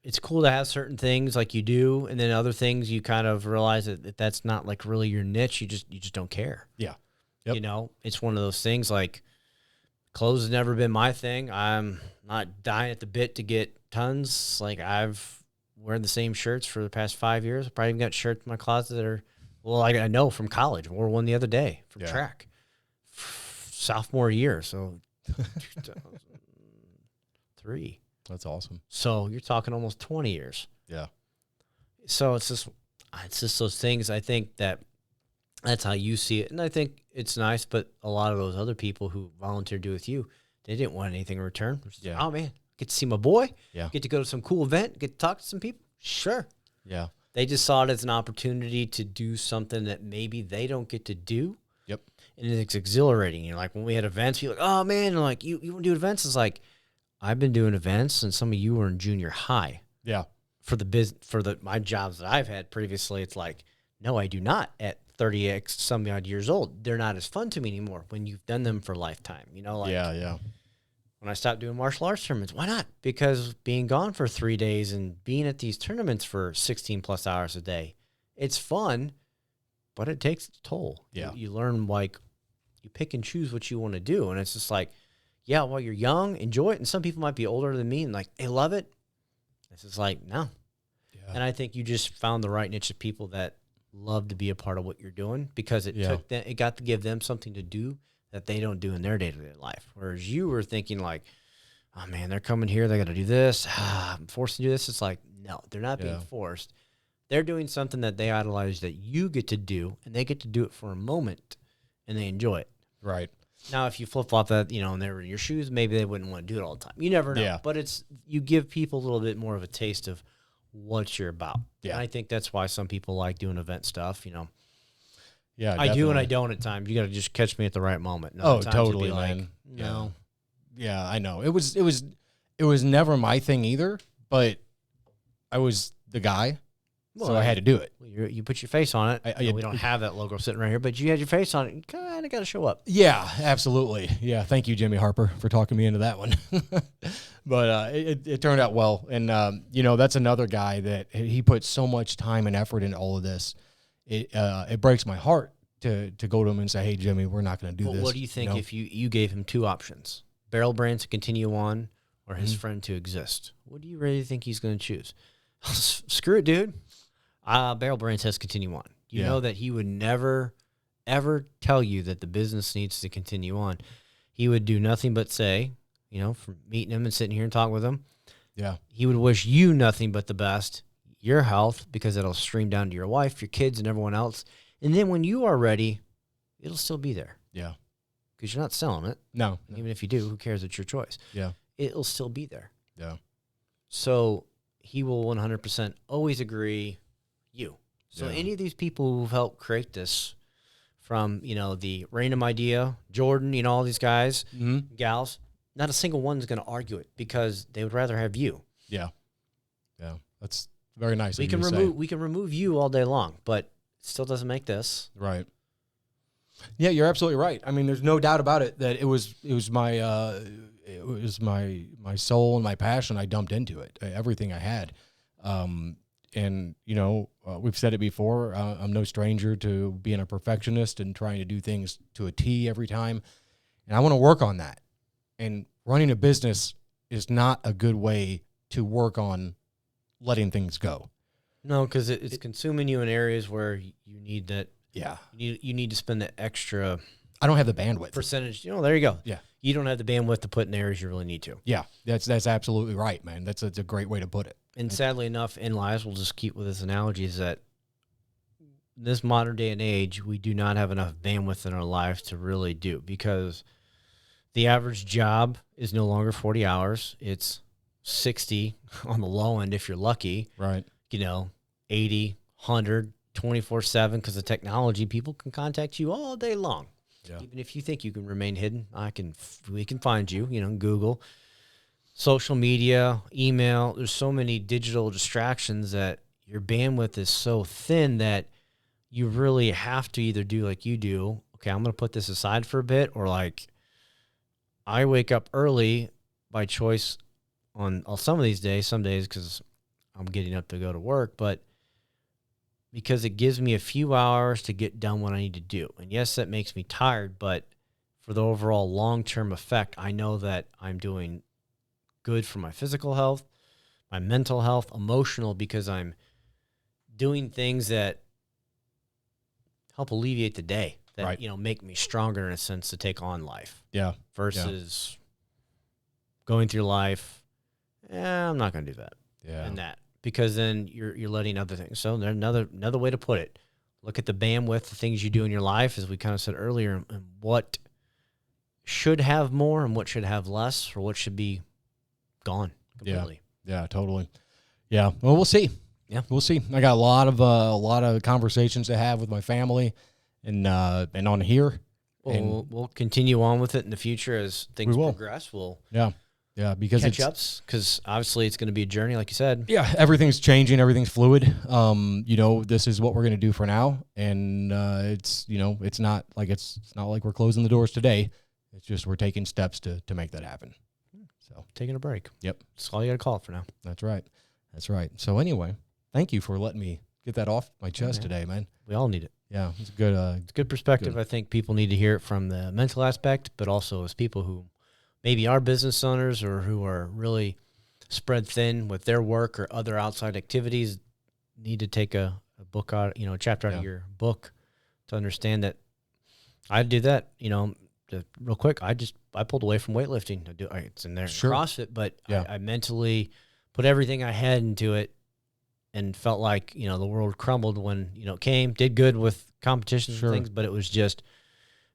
it's cool to have certain things like you do, and then other things you kind of realize that that's not like really your niche. You just don't care. Yeah. Yep. You know, it's one of those things like clothes has never been my thing. I'm not dying at the bit to get tons. Like I've worn the same shirts for the past 5 years. I probably even got shirts in my closet that are, well, I know from college. I wore one the other day from track. Sophomore year. So 2003. That's awesome. So you're talking almost 20 years. Yeah. So it's just those things. I think that's how you see it. And I think it's nice, but a lot of those other people who volunteered to do with you, they didn't want anything in return. Just, Yeah. oh man, get to see my boy. Yeah. Get to go to some cool event, get to talk to some people. Sure. Yeah. They just saw it as an opportunity to do something that maybe they don't get to do. Yep. And it's exhilarating. You know, like when we had events, you're like, oh man, and like you want to do events? It's like, I've been doing events, and some of you were in junior high. Yeah. For my jobs that I've had previously, it's like, no, I do not at 30 some odd years old. They're not as fun to me anymore when you've done them for a lifetime. You know, like Yeah. when I stopped doing martial arts tournaments, why not? Because being gone for 3 days and being at these tournaments for 16 plus hours a day, it's fun, but it takes its toll. Yeah. You learn, like, you pick and choose what you want to do. And it's just like, yeah, while you're young, enjoy it. And some people might be older than me and like, they love it. It's just like, no. Yeah. And I think you just found the right niche of people that love to be a part of what you're doing, because it got to give them something to do that they don't do in their day-to-day life. Whereas you were thinking like, oh man, they're coming here, they got to do this. I'm forced to do this. It's like, no, they're not being forced. They're doing something that they idolize that you get to do, and they get to do it for a moment, and they enjoy it. Right. Now, if you flip-flop that, and they were in your shoes, maybe they wouldn't want to do it all the time. You never know. Yeah. But you give people a little bit more of a taste of what you're about. Yeah. And I think that's why some people like doing event stuff, Yeah, I do and I don't at times. You got to just catch me at the right moment. And other times totally, you'd be like, man. no. Yeah, I know. It was never my thing either, but I was the guy, so I had to do it. You put your face on it. We don't have that logo sitting right here, but you had your face on it. You kind of got to show up. Yeah, absolutely. Yeah, thank you, Jimmy Harper, for talking me into that one. But it turned out well, and that's another guy that he put so much time and effort into all of this. It breaks my heart to go to him and say, "Hey, Jimmy, we're not going to do this." What do you think if you gave him two options: Barrel Brand to continue on, or his friend to exist? What do you really think he's going to choose? Screw it, dude. Barrel Brand says continue on. You know that he would never, ever tell you that the business needs to continue on. He would do nothing but say, from meeting him and sitting here and talking with him, he would wish you nothing but the best, your health, because it'll stream down to your wife, your kids, and everyone else. And then when you are ready, it'll still be there. Yeah. Because you're not selling it. No. Even if you do, who cares? It's your choice. Yeah. It'll still be there. Yeah. So he will 100% always agree you. So any of these people who've helped create this, from, the random idea, Jordan, all these guys, gals, not a single one's going to argue it, because they would rather have you. Yeah. Yeah. That's very nice. We can remove you all day long, but it still doesn't make this. Right. Yeah, you're absolutely right. I mean, there's no doubt about it that it was my soul and my passion. I dumped into it, everything I had. And we've said it before. I'm no stranger to being a perfectionist and trying to do things to a T every time. And I want to work on that. And running a business is not a good way to work on letting things go. No, because it's consuming you in areas where you need that. Yeah. You need to spend the extra. I don't have the bandwidth. Percentage. There you go. Yeah. You don't have the bandwidth to put in areas you really need to. Yeah. That's absolutely right, man. That's a great way to put it. And sadly enough, in lives, we'll just keep with this analogy, is that this modern day and age, we do not have enough bandwidth in our life to really do, because the average job is no longer 40 hours. It's 60 on the low end if you're lucky. Right. 80, 100, 24/7, because of technology. People can contact you all day long. Yeah. Even if you think you can remain hidden, we can find you, Google, social media, email. There's so many digital distractions that your bandwidth is so thin that you really have to either do like you do. Okay, I'm going to put this aside for a bit, or like I wake up early by choice on some of these days, some days because I'm getting up to go to work, but because it gives me a few hours to get done what I need to do. And yes, that makes me tired, but for the overall long-term effect, I know that I'm doing good for my physical health, my mental health, emotional, because I'm doing things that help alleviate the day, that, Right. you know, make me stronger in a sense to take on life. Yeah. Versus going through life, I'm not going to do that. Yeah. And that, because then you're letting other things. So there's another way to put it. Look at the bandwidth, the things you do in your life, as we kind of said earlier, and what should have more and what should have less, or what should be gone completely. Yeah, totally. Yeah. Well, we'll see. Yeah. We'll see. I got a lot of conversations to have with my family and on here. Well, we'll continue on with it in the future as things progress. We'll because catch ups, because obviously it's going to be a journey, like you said. Yeah, everything's changing, everything's fluid. This is what we're going to do for now, and it's not like we're closing the doors today. It's just we're taking steps to make that happen. So taking a break. Yep, that's all you got to call it for now. That's right. So anyway, thank you for letting me get that off my chest today, man. We all need it. Yeah, it's good. It's a good perspective. I think people need to hear it from the mental aspect, but also as people who maybe are business owners or who are really spread thin with their work or other outside activities, need to take a book out, a chapter out of your book to understand that. I do that, real quick. I pulled away from weightlifting. It's in there, sure. CrossFit, but I mentally put everything I had into it and felt like, the world crumbled when, it came, did good with competitions and things, but it was just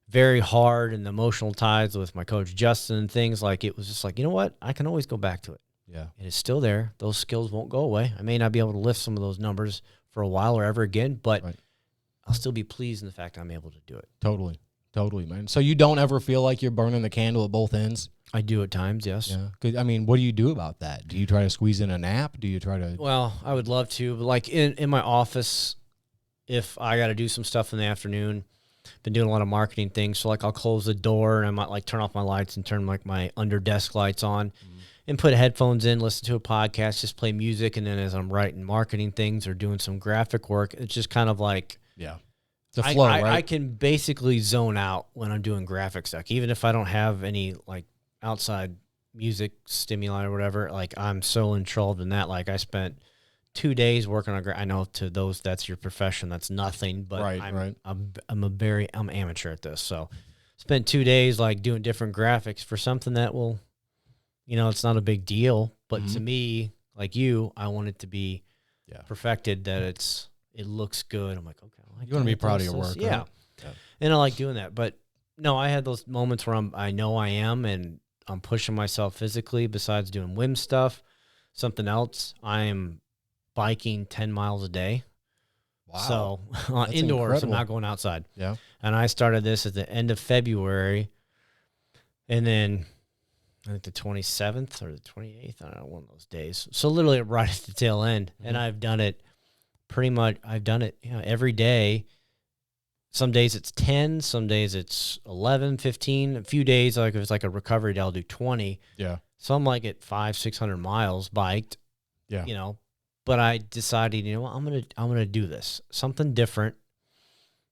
very hard, and the emotional ties with my coach, Justin, and things like, it was just like, you know what? I can always go back to it. Yeah. It is still there. Those skills won't go away. I may not be able to lift some of those numbers for a while or ever again, but I'll still be pleased in the fact I'm able to do it. Totally, man. So you don't ever feel like you're burning the candle at both ends? I do at times, yes. Yeah. 'Cause, what do you do about that? Do you try to squeeze in a nap? Do you try to? Well, I would love to, but like in my office, if I got to do some stuff in the afternoon, been doing a lot of marketing things. So like I'll close the door and I might like turn off my lights and turn like my under desk lights on and put headphones in, listen to a podcast, just play music. And then as I'm writing marketing things or doing some graphic work, it's just kind of like, it's a flow, right? I can basically zone out when I'm doing graphic stuff, even if I don't have any like outside music stimuli or whatever. Like I'm so enthralled in that. Like I spent 2 days working on. I know to those that's your profession, that's nothing. But I'm amateur at this, so spent 2 days like doing different graphics for something that will, it's not a big deal. But to me, like you, I want it to be perfected. That it looks good. I'm like, okay, you want to be proud of your work, yeah. And I like doing that. But no, I had those moments where I know I am, and I'm pushing myself physically. Besides doing WIM stuff, something else, I am biking 10 miles a day. Wow. So indoors, incredible. I'm not going outside. Yeah. And I started this at the end of February. And then I think the 27th or the 28th, I don't know, one of those days. So literally right at the tail end. And I've done it every day. Some days it's 10, some days it's 11, 15. A few days, like if it's like a recovery day, I'll do 20. Yeah. So I'm like at 500-600 miles biked. Yeah. But I decided, I'm gonna do this, something different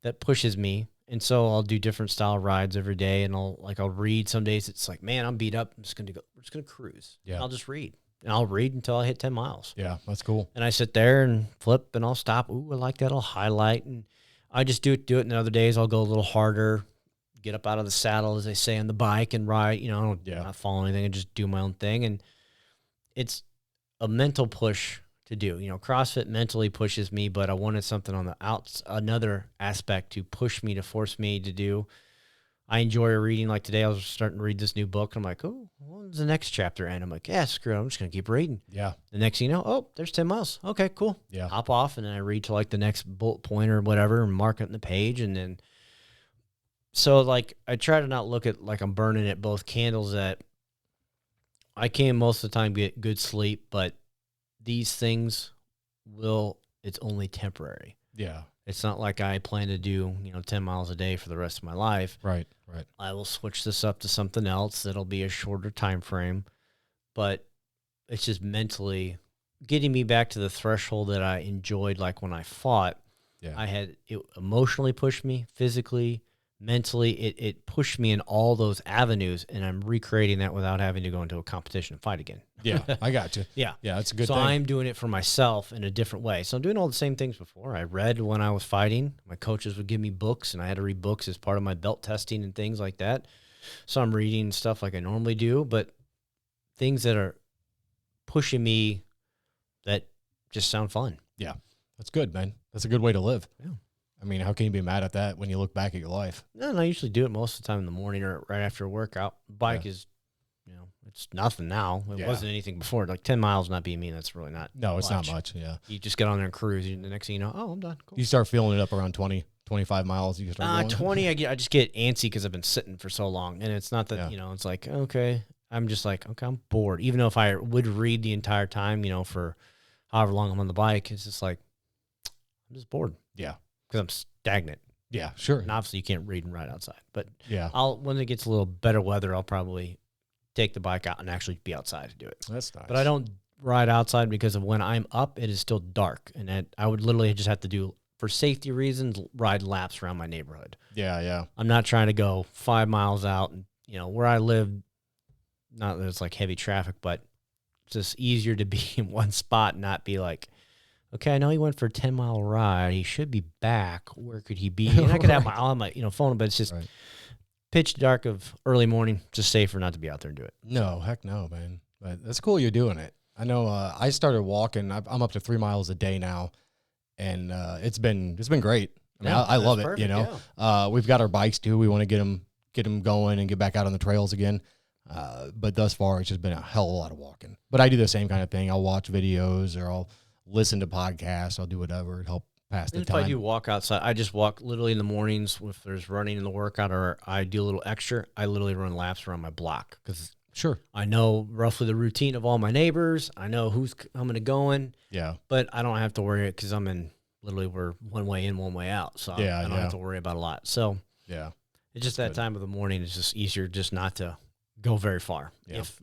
that pushes me, and so I'll do different style rides every day, and I'll read. Some days it's like, man, I'm beat up. We're just gonna cruise. Yeah. And I'll just read, and I'll read until I hit 10 miles. Yeah, that's cool. And I sit there and flip, and I'll stop. Ooh, I like that. I'll highlight, and I just do it. And other days I'll go a little harder, get up out of the saddle, as they say, on the bike and ride. I don't not follow anything and just do my own thing, and it's a mental push to do. CrossFit mentally pushes me, but I wanted something on the another aspect to push me, to force me to do. I enjoy reading. Like today, I was starting to read this new book. And I'm like, oh, when's the next chapter end? I'm like, yeah, screw it. I'm just going to keep reading. Yeah. The next thing you know, oh, there's 10 miles. Okay, cool. Yeah. Hop off. And then I read to like the next bullet point or whatever and mark it on the page. And then, so like, I try to not look at like I'm burning at both candles. That I can most of the time get good sleep, but these things it's only temporary. Yeah. It's not like I plan to do, 10 miles a day for the rest of my life. Right. I will switch this up to something else that'll be a shorter time frame. but it's just mentally getting me back to the threshold that I enjoyed. Like when I fought, it emotionally pushed me, physically, mentally. It pushed me in all those avenues, and I'm recreating that without having to go into a competition and fight again. Yeah, I got you. Yeah. Yeah, that's a good thing. So I'm doing it for myself in a different way. So I'm doing all the same things before. I read when I was fighting. My coaches would give me books, and I had to read books as part of my belt testing and things like that. So I'm reading stuff like I normally do, but things that are pushing me that just sound fun. Yeah, that's good, man. That's a good way to live. Yeah. I mean, how can you be mad at that when you look back at your life? No, and I usually do it most of the time in the morning or right after a workout. Bike is, it's nothing now. It wasn't anything before. Like 10 miles not being me, that's really not No, it's not much, yeah. You just get on there and cruise, and the next thing you know, oh, I'm done. Cool. You start feeling it up around 20, 25 miles. You start going. 20, I just get antsy because I've been sitting for so long. And it's not that, it's like, okay, I'm just like, okay, I'm bored. Even though if I would read the entire time, for however long I'm on the bike, it's just like, I'm just bored. Yeah. Because I'm stagnant. Yeah, sure. And obviously you can't read and ride outside. But yeah, when it gets a little better weather, I'll probably take the bike out and actually be outside to do it. That's nice. But I don't ride outside because of when I'm up, it is still dark. And I would literally just have to do, for safety reasons, ride laps around my neighborhood. Yeah, yeah. I'm not trying to go 5 miles out. And, where I live, not that it's like heavy traffic, but it's just easier to be in one spot and not be like, okay, I know he went for a 10-mile ride. He should be back. Where could he be? And I could have my phone, but it's just pitch dark of early morning. Just safer not to be out there and do it. No, heck no, man. But that's cool you're doing it. I know I started walking. I'm up to 3 miles a day now, and it's been great. I mean, I love it. Perfect, We've got our bikes too. We want to get them going and get back out on the trails again. But thus far, it's just been a hell of a lot of walking. But I do the same kind of thing. I'll watch videos or I'll listen to podcasts. I'll do whatever to help pass the time. If I do walk outside, I just walk literally in the mornings. If there's running in the workout or I do a little extra, I literally run laps around my block because I know roughly the routine of all my neighbors. I know who's coming and going. Yeah. But I don't have to worry because I'm in literally we're one way in, one way out. So I don't have to worry about a lot. So yeah, it's just that time of the morning. It's just easier just not to go very far. Yeah. If,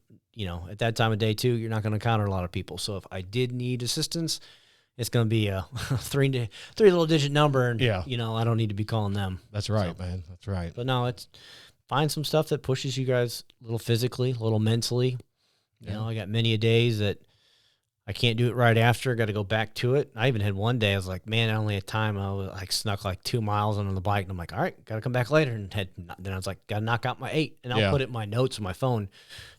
at that time of day too, you're not going to encounter a lot of people. So if I did need assistance, it's going to be a three little digit number. And, I don't need to be calling them. That's right, man. That's right. But no, it's find some stuff that pushes you guys a little physically, a little mentally. I got many a days that I can't do it right after. Got to go back to it. I even had one day I was like, man, I only had time. I was like snuck like 2 miles on the bike. And I'm like, all right, got to come back later. And then I was like, got to knock out my 8. And I'll put it in my notes on my phone.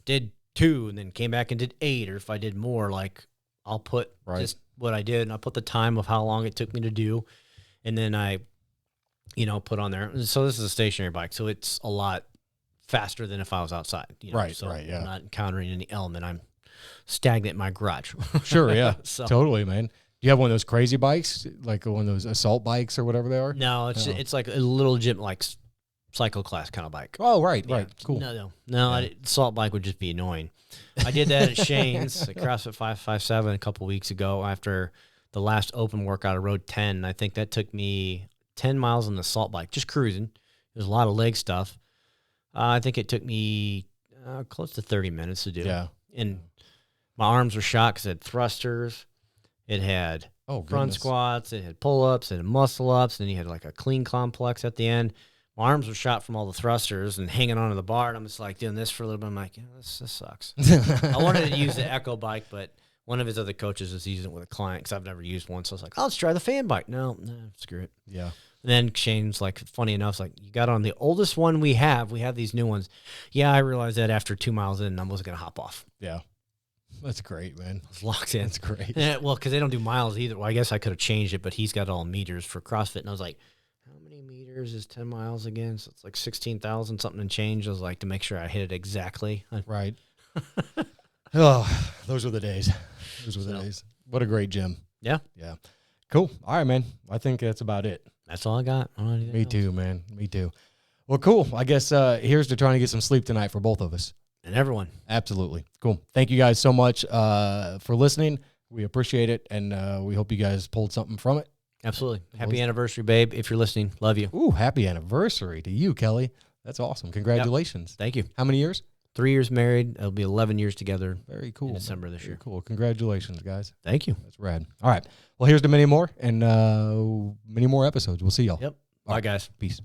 Did 2 and then came back and did 8. Or if I did more, like I'll put just what I did. And I'll put the time of how long it took me to do. And then I, put on there. So this is a stationary bike. So it's a lot faster than if I was outside. So I'm not encountering any element. I'm stagnant in my garage. Sure, yeah. Totally, man. Do you have one of those crazy bikes, like one of those assault bikes or whatever they are? No, it's like a little gym, like cycle class kind of bike. Oh, right. Cool. No. Assault bike would just be annoying. I did that at Shane's at CrossFit 557 a couple weeks ago after the last open workout. I rode 10. I think that took me 10 miles on the assault bike, just cruising. There's a lot of leg stuff. I think it took me close to 30 minutes to do. Yeah. And my arms were shot because it had thrusters. It had front squats. It had pull-ups. It had muscle-ups. And then you had like a clean complex at the end. My arms were shot from all the thrusters and hanging onto the bar. And I'm just like doing this for a little bit. I'm like, this sucks. I wanted to use the Echo bike, but one of his other coaches was using it with a client because I've never used one. So I was like, let's try the fan bike. No, screw it. Yeah. And then Shane's like, funny enough, like, you got on the oldest one we have. We have these new ones. Yeah, I realized that after 2 miles in, I wasn't going to hop off. Yeah. That's great, man. I was locked in. That's great. Yeah, well, because they don't do miles either. Well, I guess I could have changed it, but he's got all meters for CrossFit. And I was like, how many meters is 10 miles again? So it's like 16,000 something and change. I was like, to make sure I hit it exactly. Right. Oh, those were the days. Those were the days. What a great gym. Yeah. Yeah. Cool. All right, man. I think that's about it. That's all I got. Me too, man. Me too. Well, cool. I guess here's to trying to get some sleep tonight for both of us. And everyone. Absolutely. Cool. Thank you guys so much for listening. We appreciate it, and we hope you guys pulled something from it. Absolutely. Happy anniversary, babe. If you're listening, love you. Ooh, happy anniversary to you, Kelly. That's awesome. Congratulations. Yep. Thank you. How many years? 3 years married. It'll be 11 years together. Very cool. In December this year. Cool. Congratulations, guys. Thank you. That's rad. All right. Well, here's to many more and many more episodes. We'll see y'all. Yep. Bye, guys. Peace.